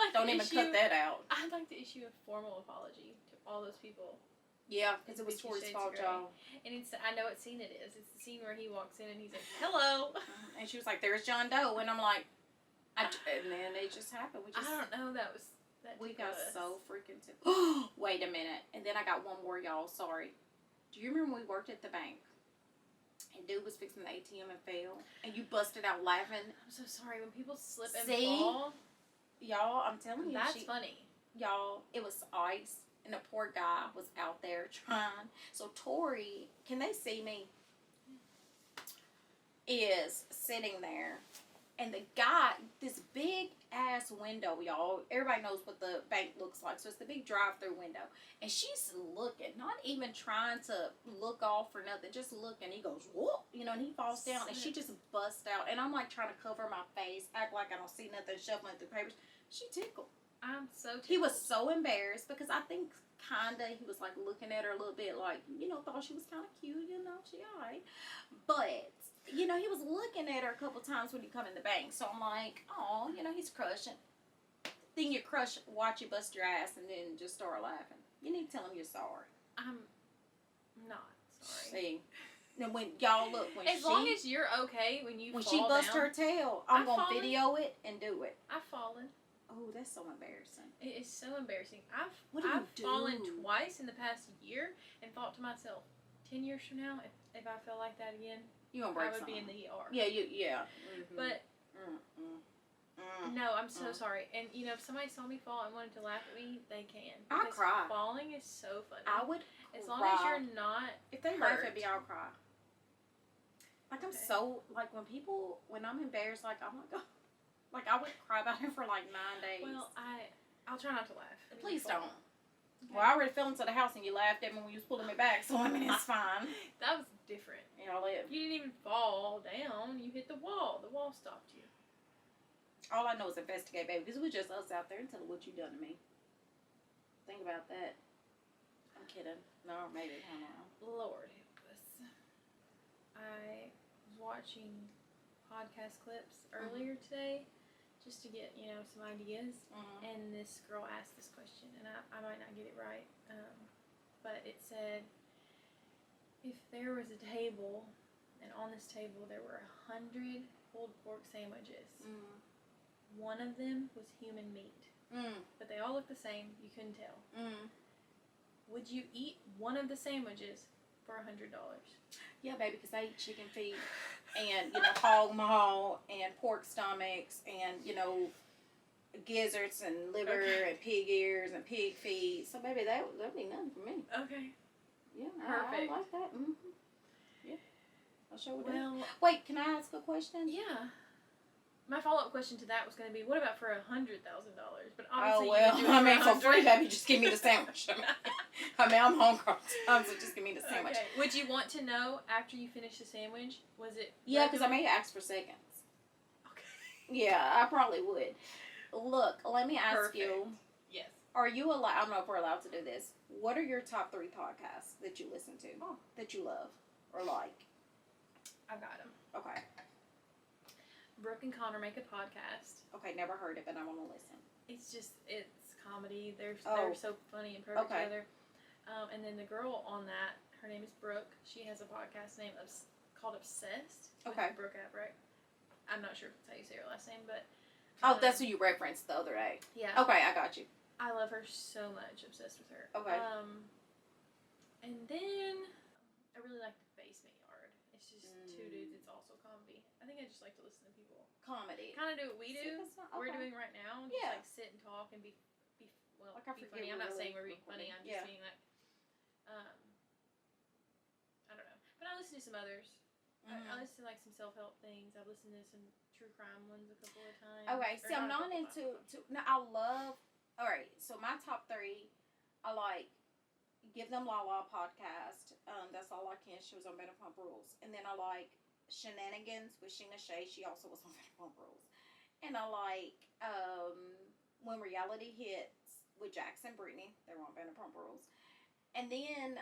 Don't even cut that out. I'd like to issue a formal apology to all those people. Yeah, because it was Torrie's fault, y'all. And I know what scene it is. It's the scene where he walks in and he's like, hello. And she was like, there's John Doe. And I'm like, and then it just happened. I don't know. We got so freaking tickled. Wait a minute. And then I got one more, y'all. Sorry. Do you remember when we worked at the bank? And dude was fixing the ATM and fell. And you busted out laughing. I'm so sorry. When people slip and fall. Y'all, I'm telling you. That's funny. Y'all, it was ice. And the poor guy was out there trying. So Torrie, can they see me? Is sitting there. And the guy, this big ass window, y'all. Everybody knows what the bank looks like. So it's the big drive-through window. And she's looking, not even trying to look off or nothing, just looking. He goes, whoop, and he falls down. And she just busts out. And I'm like trying to cover my face, act like I don't see nothing, shuffling through papers. She tickled. I'm so tickled. He was so embarrassed because I think he was like looking at her a little bit like, thought she was kind of cute, she alright. But, he was looking at her a couple times when he come in the bank. So I'm like, oh, he's crushing. Then you crush, watch you bust your ass and then just start laughing. You need to tell him you're sorry. I'm not sorry. See? Now when y'all look, as long as you're okay when you fall she busts her tail, I'm going to video it and do it. I've fallen. Oh, that's so embarrassing. It is so embarrassing. I've do? fallen twice in the past year and thought to myself, 10 years from now, if I feel like that again, you gonna break I would something. be in the ER. Yeah. Mm-hmm. But, no, I'm so sorry. And, if somebody saw me fall and wanted to laugh at me, they can. I'll cry. Falling is so funny. I would As long as you're not If they laugh at me, I'll cry. Like, I'm so, like, when I'm embarrassed, like, oh my God. Like, I would cry about it for like 9 days. Well, I'll try not to laugh. Please don't. Okay. Well, I already fell into the house and you laughed at me when you was pulling me back, so I mean, it's fine. That was different. I live. You didn't even fall down. You hit the wall. The wall stopped you. All I know is investigate, baby, because it was just us out there and tell what you done to me. Think about that. I'm kidding. No, maybe. I don't know. Lord help us. I was watching podcast clips earlier today just to get, some ideas. Mm-hmm. And this girl asked this question, and I might not get it right, but it said, if there was a table, and on this table there were 100 pulled pork sandwiches, one of them was human meat, but they all looked the same, you couldn't tell. Would you eat one of the sandwiches for $100? Yeah, baby, because I eat chicken feet and, hog maw and pork stomachs and, gizzards and liver and pig ears and pig feet. So, baby, that'd be nothing for me. Okay. Yeah, perfect. I like that. Mm-hmm. Yeah, I'll show you. Well, wait, can I ask a question? Yeah. My follow-up question to that was going to be, what about for $100,000? But obviously, for free, baby, just give me the sandwich. I'm hungry, so just give me the sandwich. Okay. Would you want to know after you finish the sandwich? Was it? Yeah, because I may ask for seconds. Okay. Yeah, I probably would. Look, let me ask you. Yes. Are you allowed? I don't know if we're allowed to do this. What are your top 3 podcasts that you listen to that you love or like? I've got them. Okay. Brooke and Connor make a podcast. Okay, never heard of it. I want to listen. It's comedy. They're so funny and perfect together. And then the girl on that, her name is Brooke. She has a podcast called Obsessed. Okay. Brooke Arycka. I'm not sure if that's how you say her last name, but. That's who you referenced the other day. Yeah. Okay, I got you. I love her so much. Obsessed with her. Okay. And then I really like The Basement Yard. It's just 2 dudes. It's also comedy. I think I just like to listen to people. Comedy. Kind of do what we do. We're doing right now. Just Yeah. like sit and talk and be Like I forget funny. I'm not saying we're being funny. I'm just saying like, I don't know. But I listen to some others. I listen to like some self-help things. I've listened to some true crime ones a couple of times. Okay, see, I'm not into. No, I love. All right, so my top 3, I like Give Them Lala podcast. That's All I Can. She was on Vanderpump Rules, and then I like Shenanigans with Sheena Shea. She also was on Vanderpump Rules, and I like When Reality Hits with Jackson Brittany. They were on Vanderpump Rules, and then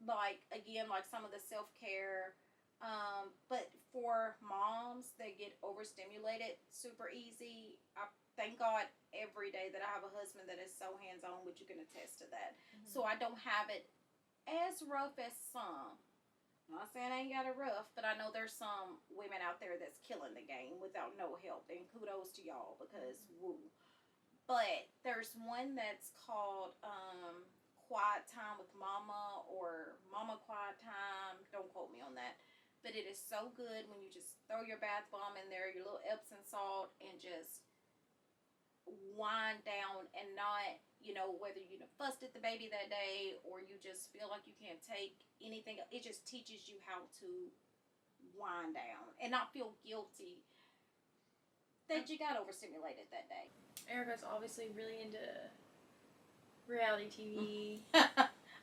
like again, like some of the self-care. But for moms that get overstimulated super easy, I thank God every day that I have a husband that is so hands-on, which you can attest to that. Mm-hmm. So I don't have it as rough as some. I'm not saying I ain't got it rough, but I know there's some women out there that's killing the game without no help, and kudos to y'all because woo. But there's one that's called Quiet Time with Mama or Mama Quiet Time. Don't quote me on that. But it is so good when you just throw your bath bomb in there, your little Epsom salt, and just wind down and not, whether you fussed at the baby that day or you just feel like you can't take anything. It just teaches you how to wind down and not feel guilty that you got overstimulated that day. Erica's obviously really into reality TV.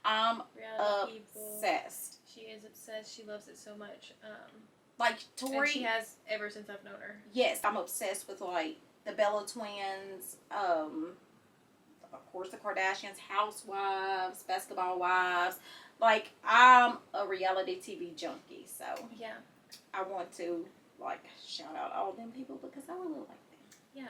I'm obsessed. She is obsessed. She loves it so much. Like Torrie. And she has ever since I've known her. Yes, I'm obsessed with like the Bella twins. Of course, the Kardashians, Housewives, Basketball Wives. Like I'm a reality TV junkie, so yeah, I want to like shout out all them people because I really like them. Yeah.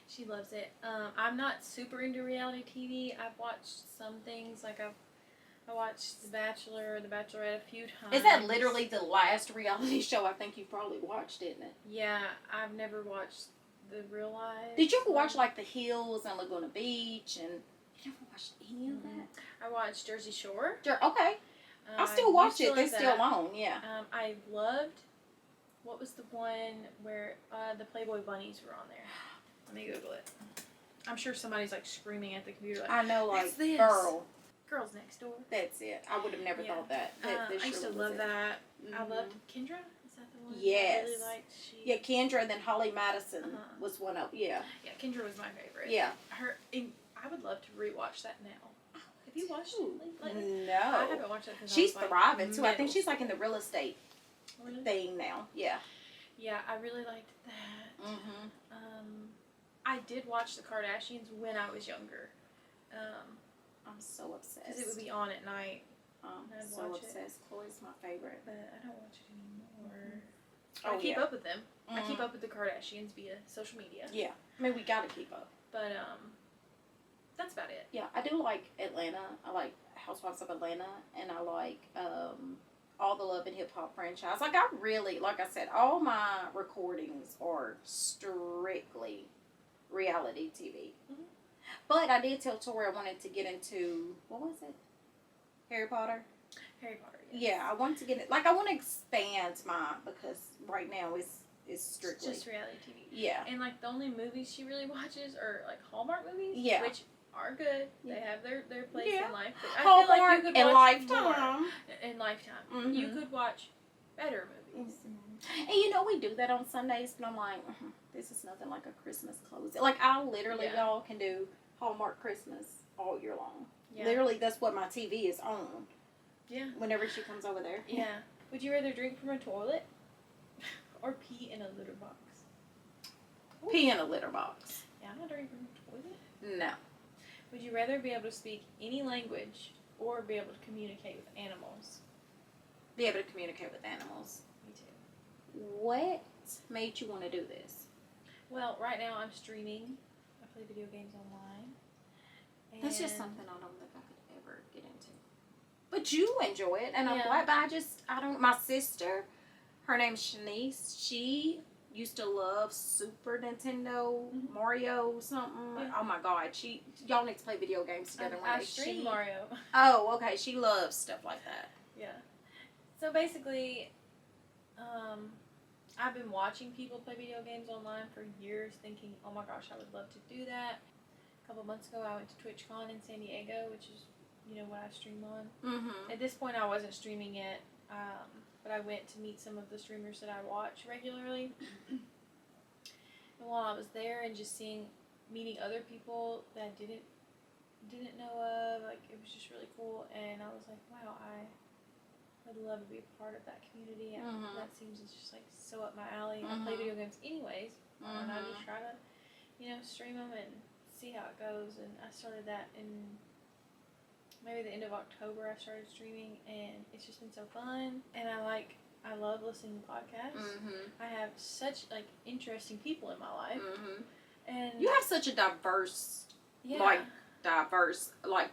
She loves it. I'm not super into reality TV. I've watched some things like I watched The Bachelor, The Bachelorette a few times. Is that literally the last reality show I think you probably watched, isn't it? Yeah, I've never watched The Real Life. Did you ever watch like The Hills and Laguna Beach and you never watched any of that? I watched Jersey Shore. Okay. I still watch it. They're still on, yeah. I loved, what was the one where the Playboy Bunnies were on there? Let me Google it. I'm sure somebody's like screaming at the computer like, I know, like, Girls Next Door. That's it. I would have never thought that. I used to love that. I loved Kendra. Is that the one? Yes. I really liked? Yeah, Kendra, and then Holly Madison was one of, Yeah, Kendra was my favorite. Yeah. I would love to rewatch that now. Have you watched it lately? No. I haven't watched it because she's thriving, too. I think she's like in the real estate thing now. Yeah. Yeah, I really liked that. Mm-hmm. I did watch the Kardashians when I was younger. I'm so obsessed. Because it would be on at night. I'm so obsessed. Khloe's my favorite. But I don't watch it anymore. I keep up with them. I keep up with the Kardashians via social media. Yeah. I mean, we gotta keep up. But, that's about it. Yeah, I do like Atlanta. I like Housewives of Atlanta. And I like, all the Love and Hip Hop franchise. Like, I really, like I said, all my recordings are strictly reality TV. Mm-hmm. But I did tell Torrie I wanted to get into, what was it? Harry Potter? Harry Potter, yes. Yeah, I wanted to get it. Like, I want to expand mine because right now it's strictly. It's just reality TV. Yeah. And, like, the only movies she really watches are, like, Hallmark movies. Yeah. Which are good. Yeah. They have their place in life. But Hallmark I feel like you could watch Lifetime. In Lifetime. Mm-hmm. You could watch better movies. Mm-hmm. And we do that on Sundays, but I'm like, this is nothing like a Christmas closing. Like, I literally, y'all can do Hallmark Christmas all year long. Yeah. Literally, that's what my TV is on. Yeah. Whenever she comes over there. Yeah. Would you rather drink from a toilet or pee in a litter box? Pee in a litter box. Yeah. vagina or even toilet? No. Would you rather be able to speak any language or be able to communicate with animals? Be able to communicate with animals. Me too. What made you want to do this? Well, right now I'm streaming. I play video games online. That's just something I don't think I could ever get into. But you enjoy it, and I'm glad. But I don't. My sister, her name's Shanice. She used to love Super Nintendo, Mario something. Yeah. Oh my God, y'all need to play video games together one day. I stream Mario. Oh, okay. She loves stuff like that. Yeah. So basically, I've been watching people play video games online for years, thinking, oh my gosh, I would love to do that. A couple months ago, I went to TwitchCon in San Diego, which is, what I stream on. Mm-hmm. At this point, I wasn't streaming yet, but I went to meet some of the streamers that I watch regularly. And while I was there and just meeting other people that I didn't know of, like, it was just really cool. And I was like, wow, I would love to be a part of that community. And that seems just like so up my alley. I play video games anyways, and I just try to, stream them and see how it goes. And I started that in maybe the end of October. I started streaming, and it's just been so fun. And I love listening to podcasts. I have such interesting people in my life, and you have such a diverse,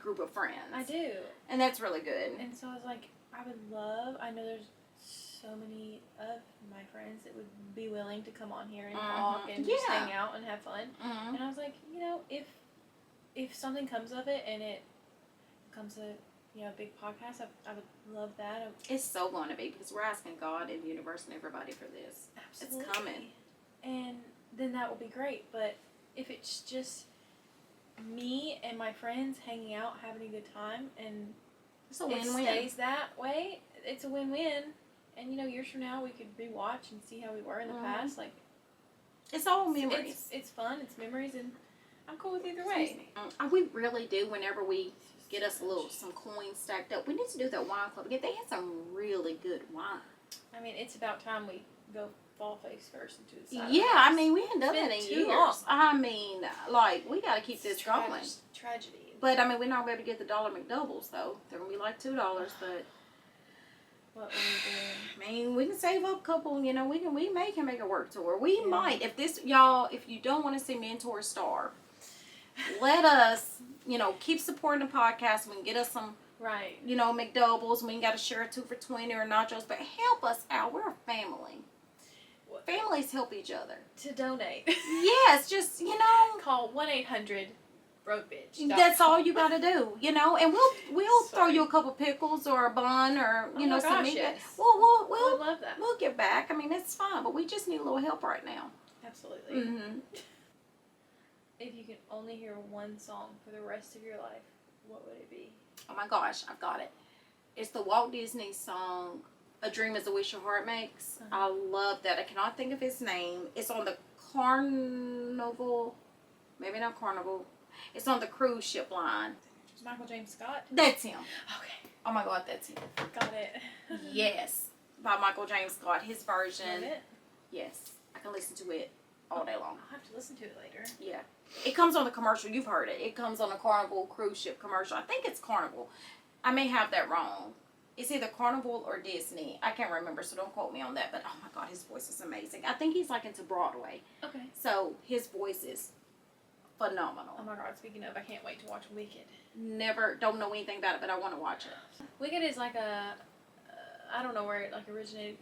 group of friends. I do, and that's really good. And so I was like, I know there's so many of my friends that would be willing to come on here and talk and just hang out and have fun. And I was like, if something comes of it and it becomes a big podcast, I would love that. It's so going to be, because we're asking God and the universe and everybody for this. Absolutely. It's coming. And then that will be great. But if it's just me and my friends hanging out, having a good time, and it's a win-win. It stays that way, it's a win-win. And years from now, we could rewatch and see how we were in the past. Like, it's all memories. It's fun. It's memories, and I'm cool with either way. We really do. Whenever we get us some coins stacked up, we need to do that wine club again. They had some really good wine. I mean, it's about time we go fall face first into the side. Yeah, I mean, we hadn't done that in years. Long. I mean, we got to keep this going. Tragedy. But I mean, we're not going to be able to get the $1 McDoubles though. They're going to be like $2, but. What will we do? I mean, we can save up a couple, we may can make a work tour. We might. If you don't want to see Mentor Star, let us, keep supporting the podcast. We can get us some, McDoubles. We ain't got to share a 2 for $20 or nachos, but help us out. We're a family. Families help each other. To donate. Yes, just, Call 1-800 broke bitch. That's all you gotta do, and we'll throw you a couple pickles or a bun or some meat. Yes. We'll love that. We'll get back. I mean, it's fine, but we just need a little help right now. Absolutely. If you could only hear one song for the rest of your life, what would it be? Oh my gosh, I've got it. It's the Walt Disney song, "A Dream Is a Wish Your Heart Makes." I love that. I cannot think of his name. It's on the Carnival, maybe not Carnival. It's on the cruise ship line. Michael James Scott? That's him. Okay. Oh my God, that's him. Got it. Yes. By Michael James Scott. His version. Love it. Yes. I can listen to it all day long. I'll have to listen to it later. Yeah. It comes on the commercial. You've heard it. It comes on a Carnival cruise ship commercial. I think it's Carnival. I may have that wrong. It's either Carnival or Disney. I can't remember, so don't quote me on that. But oh my God, his voice is amazing. I think he's into Broadway. Okay. So his voice is phenomenal. Oh my God, speaking of, I can't wait to watch Wicked. Don't know anything about it, but I want to watch it. Wicked is like I don't know where it originated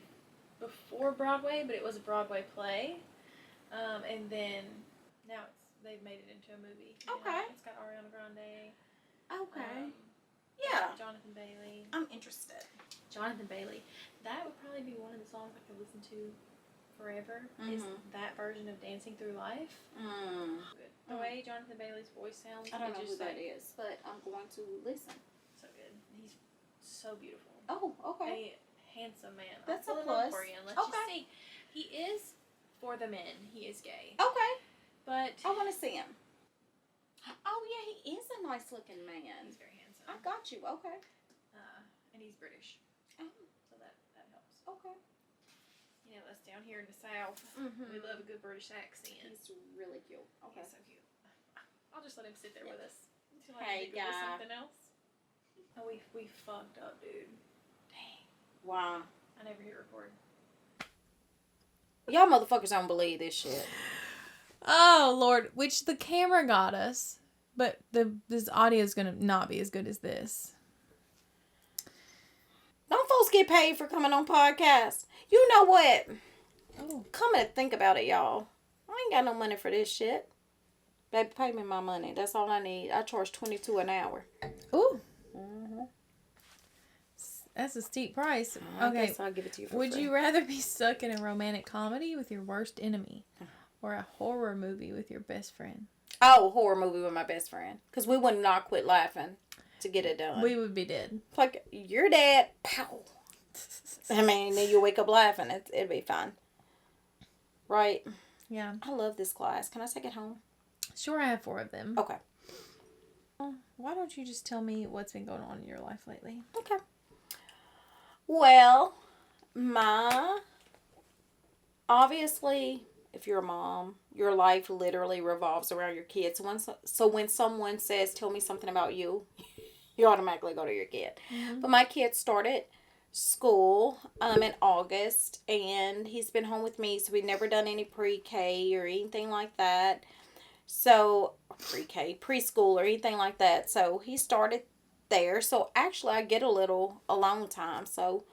before Broadway, but it was a Broadway play. And then now they've made it into a movie. Okay. It's got Ariana Grande. Okay. Yeah. Jonathan Bailey. I'm interested. Jonathan Bailey. That would probably be one of the songs I could listen to forever. Is that version of Dancing Through Life. Good. The way Jonathan Bailey's voice sounds. I don't know who that is, but I'm going to listen. So good. He's so beautiful. Oh, okay. A handsome man. That's a plus. For you and let you see. He is, for the men, he is gay. Okay. But I want to see him. Oh, yeah, he is a nice looking man. He's very handsome. I got you. Okay. And he's British. Oh. So that helps. Okay. Us down here in the South, we love a good British accent. He's really cute. Okay. He's so cute. I'll just let him sit there with us. Hey, guy. Something else. Oh, we fucked up, dude. Dang. Wow. I never hit record. Y'all motherfuckers don't believe this shit. Oh, Lord. Which the camera got us. But this audio is going to not be as good as this. Don't folks get paid for coming on podcasts? You know what? Oh. Come and think about it, y'all. I ain't got no money for this shit. Baby, pay me my money. That's all I need. I charge $22 an hour. Ooh. Mm-hmm. That's a steep price. Okay, so I'll give it to you for Would free. you rather be stuck in a romantic comedy with your worst enemy or a horror movie with your best friend? Oh, horror movie with my best friend. Because we would not quit laughing to get it done. We would be dead. Like, you're dead. Pow. I mean, then you wake up laughing. It'd be fine. Right? Yeah. I love this class. Can I take it home? Sure, I have 4 of them. Okay. Why don't you just tell me what's been going on in your life lately? Okay. Well, obviously, if you're a mom, your life literally revolves around your kids. So when someone says, tell me something about you, you automatically go to your kid. Mm-hmm. But my kid started school in August, and he's been home with me, so we've never done any pre-K or anything like that. So, pre-K, preschool or anything like that. So, he started there. So, actually, I get a little alone time. So,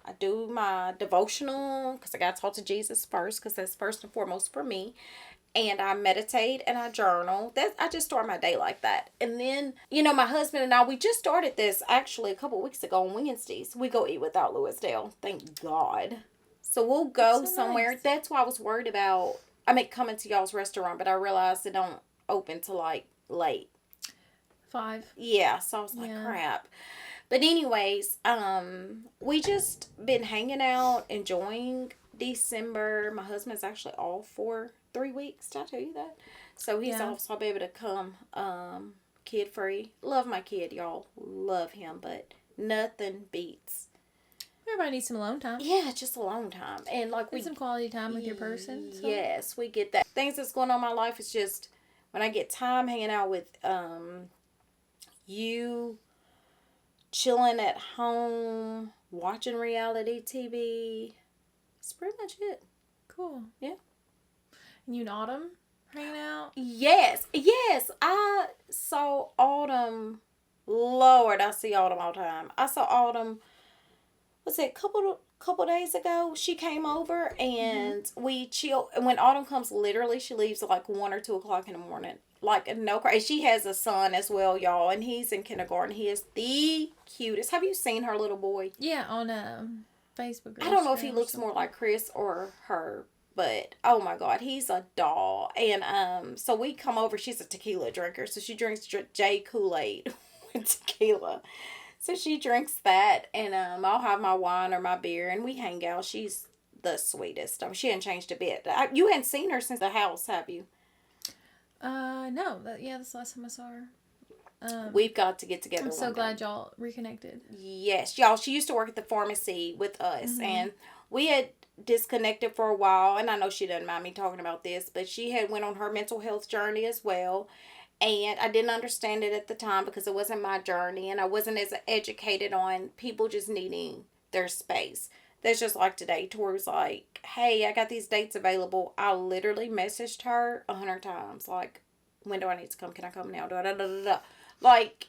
I do my devotional because I got to talk to Jesus first because that's first and foremost for me. And I meditate and I journal. I just start my day like that. And then, my husband and I, we just started this actually a couple weeks ago on Wednesdays. We go eat without Louisdale. Thank God. So, we'll go somewhere. Nice. That's why I was worried about coming to y'all's restaurant, but I realized it don't open till late. 5. Yeah, so I was like, crap. But anyways, we just been hanging out, enjoying December. My husband's actually off for 3 weeks. Did I tell you that? So he's off, so I'll be able to come kid free. Love my kid, y'all. Love him, but nothing beats. Everybody needs some alone time. Yeah, just alone time. And some quality time with your person. So. Yes, we get that. Things that's going on in my life is just when I get time hanging out with you, chilling at home, watching reality TV. That's pretty much it. Cool. Yeah. And you and Autumn hanging out? Yes. I saw Autumn. Lord, I see Autumn all the time. I saw Autumn. Was it a couple days ago? She came over and we chill. And when Autumn comes, literally, she leaves at 1 or 2 o'clock in the morning. No crazy. She has a son as well, y'all, and he's in kindergarten. He is the cutest. Have you seen her little boy? Yeah, on Facebook. I don't know if he looks more like Chris or her, but oh my God, he's a doll. And so we come over. She's a tequila drinker, so she drinks J Kool-Aid with tequila. So she drinks that, and I'll have my wine or my beer, and we hang out. She's the sweetest. She hadn't changed a bit. You hadn't seen her since the house, have you? No. That's the last time I saw her. We've got to get together. I'm so glad y'all reconnected. Yes, y'all. She used to work at the pharmacy with us, and we had disconnected for a while. And I know she doesn't mind me talking about this, but she had went on her mental health journey as well. And I didn't understand it at the time because it wasn't my journey, and I wasn't as educated on people just needing their space. That's just like today. Tori was like, hey, I got these dates available. I literally messaged her 100 times. Like, when do I need to come? Can I come now? Like,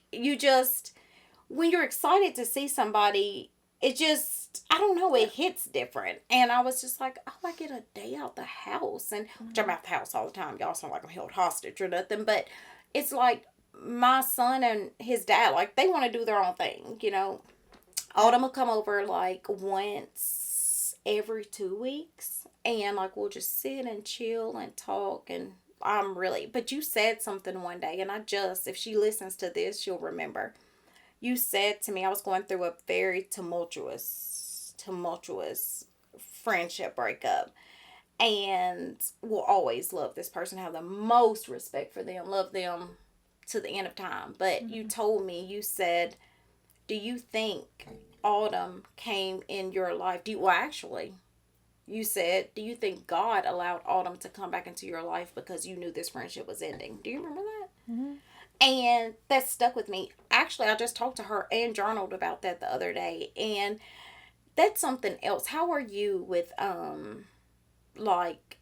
when you're excited to see somebody, it just, I don't know, it hits different. And I was just like, oh, I get a day out the house. And which I'm out the house all the time. Y'all sound like I'm held hostage or nothing. But it's like my son and his dad, they want to do their own thing, Autumn will come over once every 2 weeks. And we'll just sit and chill and talk. And but you said something one day. And if she listens to this, she'll remember. You said to me, I was going through a very tumultuous friendship breakup. And will always love this person, have the most respect for them, love them to the end of time. But you told me, you said, do you think Autumn came in your life? You said, do you think God allowed Autumn to come back into your life because you knew this friendship was ending? Do you remember that? Mm-hmm. And that stuck with me. Actually, I just talked to her and journaled about that the other day. And that's something else. How are you with, like,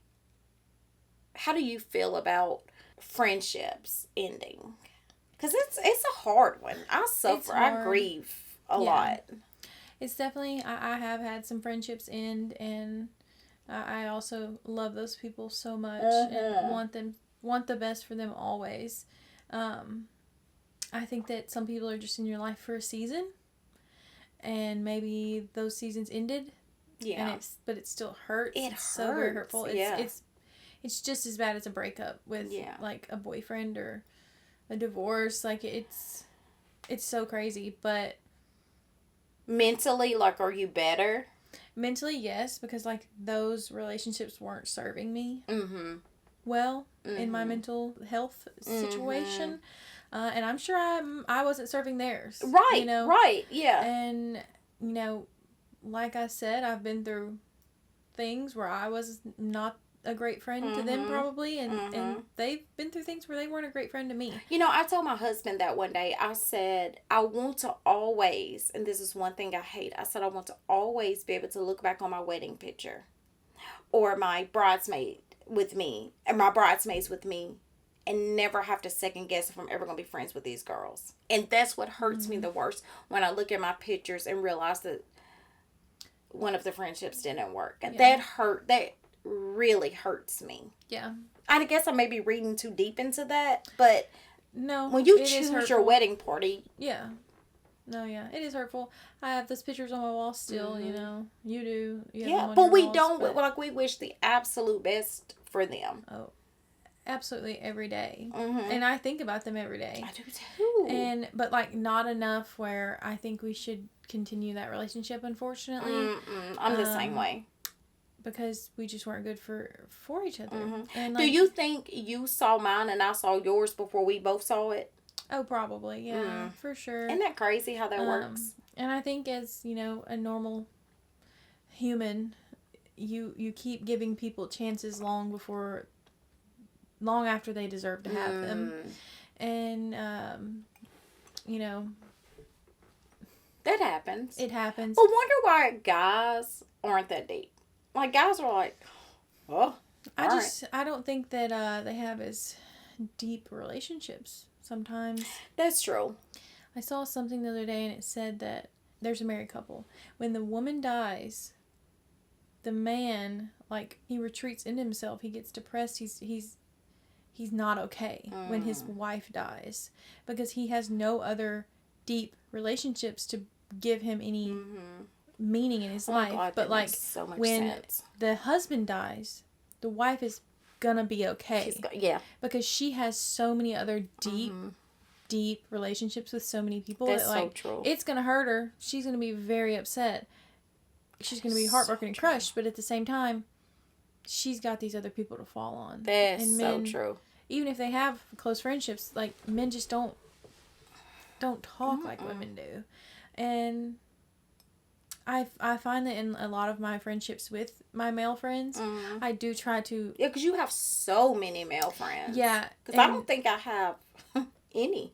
how do you feel about friendships ending? Because it's a hard one. I suffer. I grieve a lot. It's definitely, I have had some friendships end, and I also love those people so much and want the best for them always. I think that some people are just in your life for a season, and maybe those seasons ended. Yeah. And but it still hurts. It's hurts. So very hurtful. It's just as bad as a breakup with like a boyfriend or a divorce. Like it's so crazy, but mentally, like, are you better? Mentally, yes, because like those relationships weren't serving me well in my mental health situation, and I'm sure I wasn't serving theirs. Right. You know? Right. Yeah. And you know, like I said, I've been through things where I was not a great friend to them probably, and they've been through things where they weren't a great friend to me. You know, I told my husband that one day. I said, I want to always, and this is one thing I hate, I said I want to always be able to look back on my wedding picture or my bridesmaid with me and my bridesmaids with me and never have to second guess if I'm ever going to be friends with these girls. And that's what hurts me the worst, when I look at my pictures and realize that one of the friendships didn't work. And that really hurts me. Yeah. I guess I may be reading too deep into that, but no, when you choose your wedding party. Yeah. No, yeah. It is hurtful. I have those pictures on my wall still, you know. You do. You but we don't, like, we wish the absolute best for them. Oh, absolutely every day. And I think about them every day. I do too. But like not enough where I think we should continue that relationship, unfortunately. I'm the same way. Because we just weren't good for each other. And like, do you think you saw mine and I saw yours before we both saw it? Oh, probably. Yeah, for sure. Isn't that crazy how that works? And I think as, you know, a normal human, you keep giving people chances long after they deserve to have them. And, you know. That happens. It happens. I wonder why guys aren't that deep. Like, guys are like, oh, I don't think that they have as deep relationships sometimes. That's true. I saw something the other day and it said that there's a married couple. When the woman dies, the man, like, he retreats into himself. He gets depressed. He's not okay when his wife dies because he has no other deep relationships to give him any meaning in his life. God, but like so when the husband dies, the wife is gonna be okay. Because she has so many other deep relationships with so many people. That's that, like, so true. It's gonna hurt her. She's gonna be very upset. She's gonna be heartbroken and crushed. But at the same time, she's got these other people to fall on. That's so true. Even if they have close friendships, like, men just don't talk like women do. And I find that in a lot of my friendships with my male friends, I do try to... Yeah, because you have so many male friends. Yeah. Because I don't think I have any.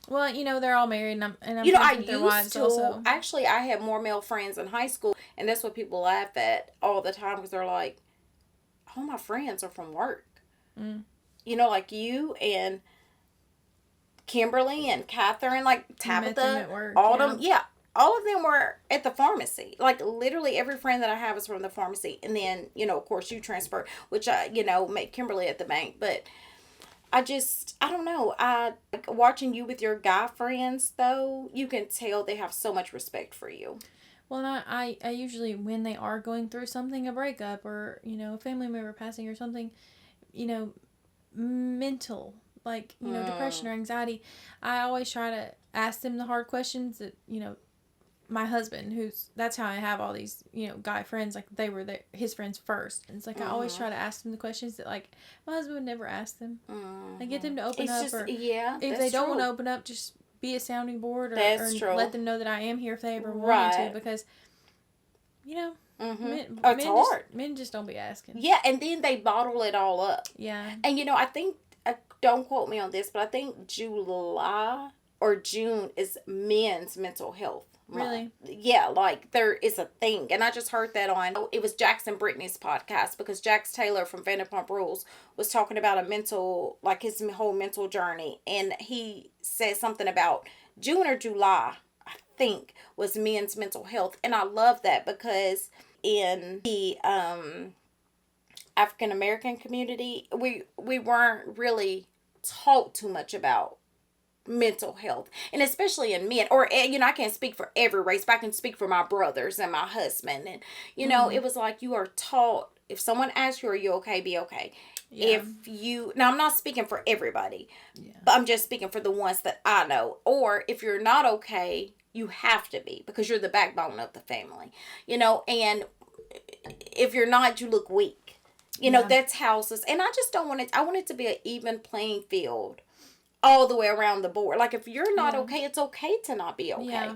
Well, you know, they're all married, and I'm you know, I their wives used to. Also. Actually, I had more male friends in high school, and that's what people laugh at all the time, because they're like, all my friends are from work. You know, like you and Kimberly and Catherine, like Tabitha, work, all of them, all of them were at the pharmacy. Like, literally every friend that I have is from the pharmacy. And then, you know, of course, you transfer, which you know, met Kimberly at the bank. But I don't know. Like, watching you with your guy friends, though, you can tell they have so much respect for you. Well, and I usually, when they are going through something, a breakup or, you know, a family member passing or something, you know, mental, like, you know, depression or anxiety, I always try to ask them the hard questions that, you know, my husband, that's how I have all these, you know, guy friends, like, they were his friends first. And it's like, I always try to ask them the questions that, like, my husband would never ask them. I get them to open up, or if they don't want to open up, just be a sounding board, or let them know that I am here if they ever wanted to, because, you know, it's hard. Men just don't be asking. Yeah, and then they bottle it all up. Yeah. And, you know, I think don't quote me on this, but I think July or June is men's mental health month. Really? Yeah, like there is a thing. And I just heard that on, it was Jackson Brittany's podcast, because Jax Taylor from Vanderpump Rules was talking about a mental, like his whole mental journey. And he said something about June or July, I think, was men's mental health. And I love that, because in the African American community, we weren't really taught too much about mental health, and especially in men, or I can't speak for every race, but I can speak for my brothers and my husband. And it was like, you are taught, if someone asks you, are you okay, be okay. If you, now I'm not speaking for everybody, but I'm just speaking for the ones that I know. Or if you're not okay, you have to be, because you're the backbone of the family, and if you're not, you look weak. That's houses. And I just don't want it. I want it to be an even playing field all the way around the board. Like, if you're not okay, it's okay to not be okay. Yeah.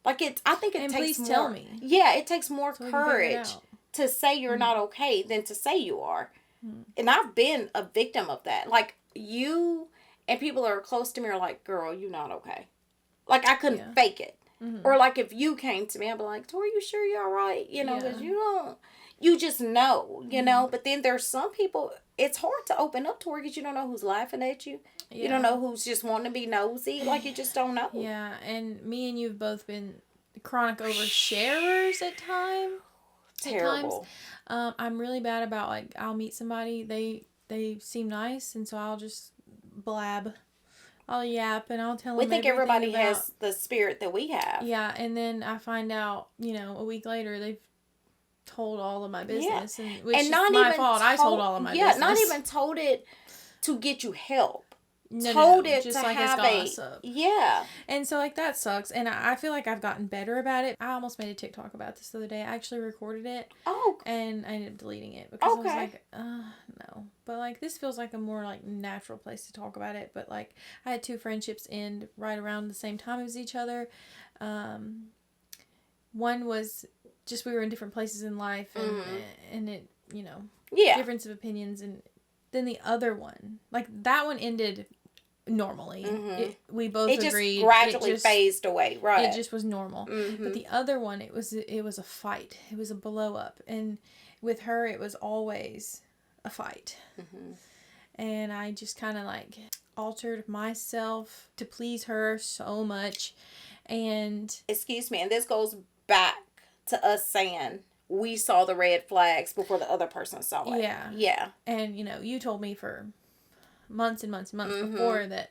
Like, I think it takes more. Tell me. Yeah, it takes more courage to say you're not okay than to say you are. And I've been a victim of that. Like, you and people that are close to me are like, girl, you're not okay. Like, I couldn't fake it. Or like, if you came to me, I'd be like, Torrie, you sure you're all right? Because you just know, But then there's some people, it's hard to open up, Torrie, because you don't know who's laughing at you. Yeah. You don't know who's just wanting to be nosy. Like, you just don't know. Yeah, and me and you have both been chronic oversharers at times. Terrible. I'm really bad about, like, I'll meet somebody, they seem nice, and so I'll just blab. I'll yap, and I'll tell them. We think everybody has the spirit that we have. Yeah, and then I find out, a week later, they've told all of my business, which is my fault. I told all of my business. Yeah, not even told it to get you help. Told it just to like have gossip. Yeah. And so, like, that sucks. And I feel like I've gotten better about it. I almost made a TikTok about this the other day. I actually recorded it. Oh. And I ended up deleting it because I was like, no. But, like, this feels like a more, like, natural place to talk about it. But, like, I had 2 friendships end right around the same time as each other. One was just we were in different places in life, and it, difference of opinions. And then the other one, like, that one ended normally. We both agreed. Just gradually phased away, right? It just was normal. But the other one, it was a fight. It was a blow up, and with her, it was always a fight. And I just kind of, like, altered myself to please her so much. And excuse me, and this goes back to us saying we saw the red flags before the other person saw it. Yeah. And you told me for months and months and months before that,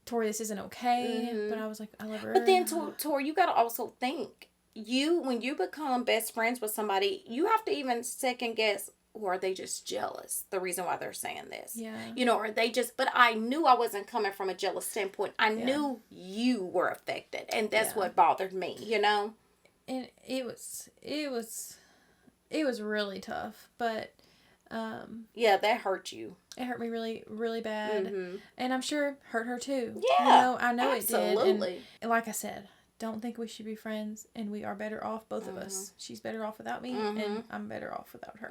Torrie, this isn't okay. But I was like, I love her. But then, Torrie, you got to also think, when you become best friends with somebody, you have to even second guess, or are they just jealous? The reason why they're saying this. Yeah. Or they just, but I knew I wasn't coming from a jealous standpoint. I knew you were affected, and that's what bothered me, And it was really tough, but that hurt you. It hurt me really, really bad. And I'm sure it hurt her too. Yeah. I know absolutely. It did. And like I said, don't think we should be friends, and we are better off, both of us. She's better off without me, and I'm better off without her.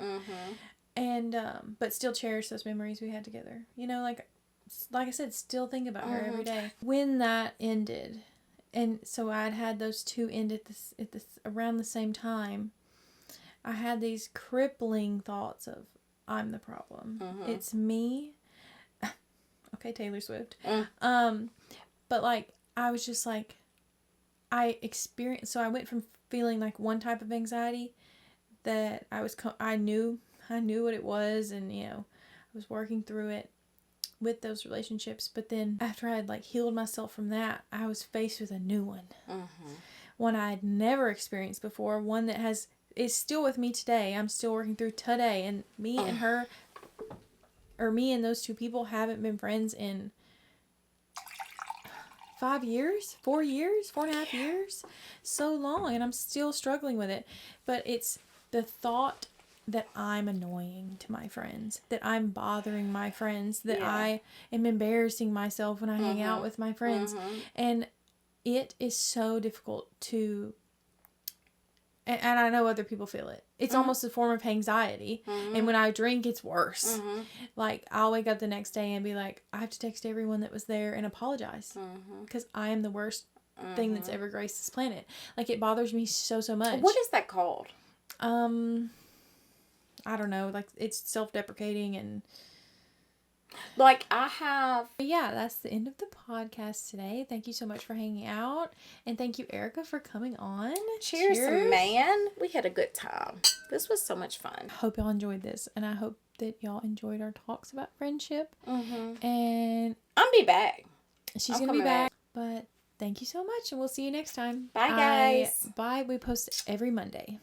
And but still cherish those memories we had together. Like I said, still think about her every day. When that ended, and so I'd had those 2 end at this around the same time, I had these crippling thoughts of, I'm the problem. It's me. Okay, Taylor Swift. But, like, I was just like, so I went from feeling like one type of anxiety that I knew what it was, and, I was working through it with those relationships. But then after I had, like, healed myself from that, I was faced with a new one. One I had never experienced before, one that is still with me today. I'm still working through today, and me and her, or me and those 2 people, haven't been friends in 5 years, 4 years, 4.5 years, so long, and I'm still struggling with it. But it's the thought that I'm annoying to my friends, that I'm bothering my friends, that I am embarrassing myself when I hang out with my friends, and it is so difficult to. And I know other people feel it. It's almost a form of anxiety. And when I drink, it's worse. Like, I'll wake up the next day and be like, I have to text everyone that was there and apologize. Because I am the worst thing that's ever graced this planet. Like, it bothers me so much. What is that called? I don't know. Like, it's self-deprecating and... Like, I have... But yeah, that's the end of the podcast today. Thank you so much for hanging out. And thank you, Arycka, for coming on. Cheers, man. We had a good time. This was so much fun. Hope y'all enjoyed this. And I hope that y'all enjoyed our talks about friendship. And... I'll be back. She's going to be back. But thank you so much. And we'll see you next time. Bye, guys. Bye. We post every Monday.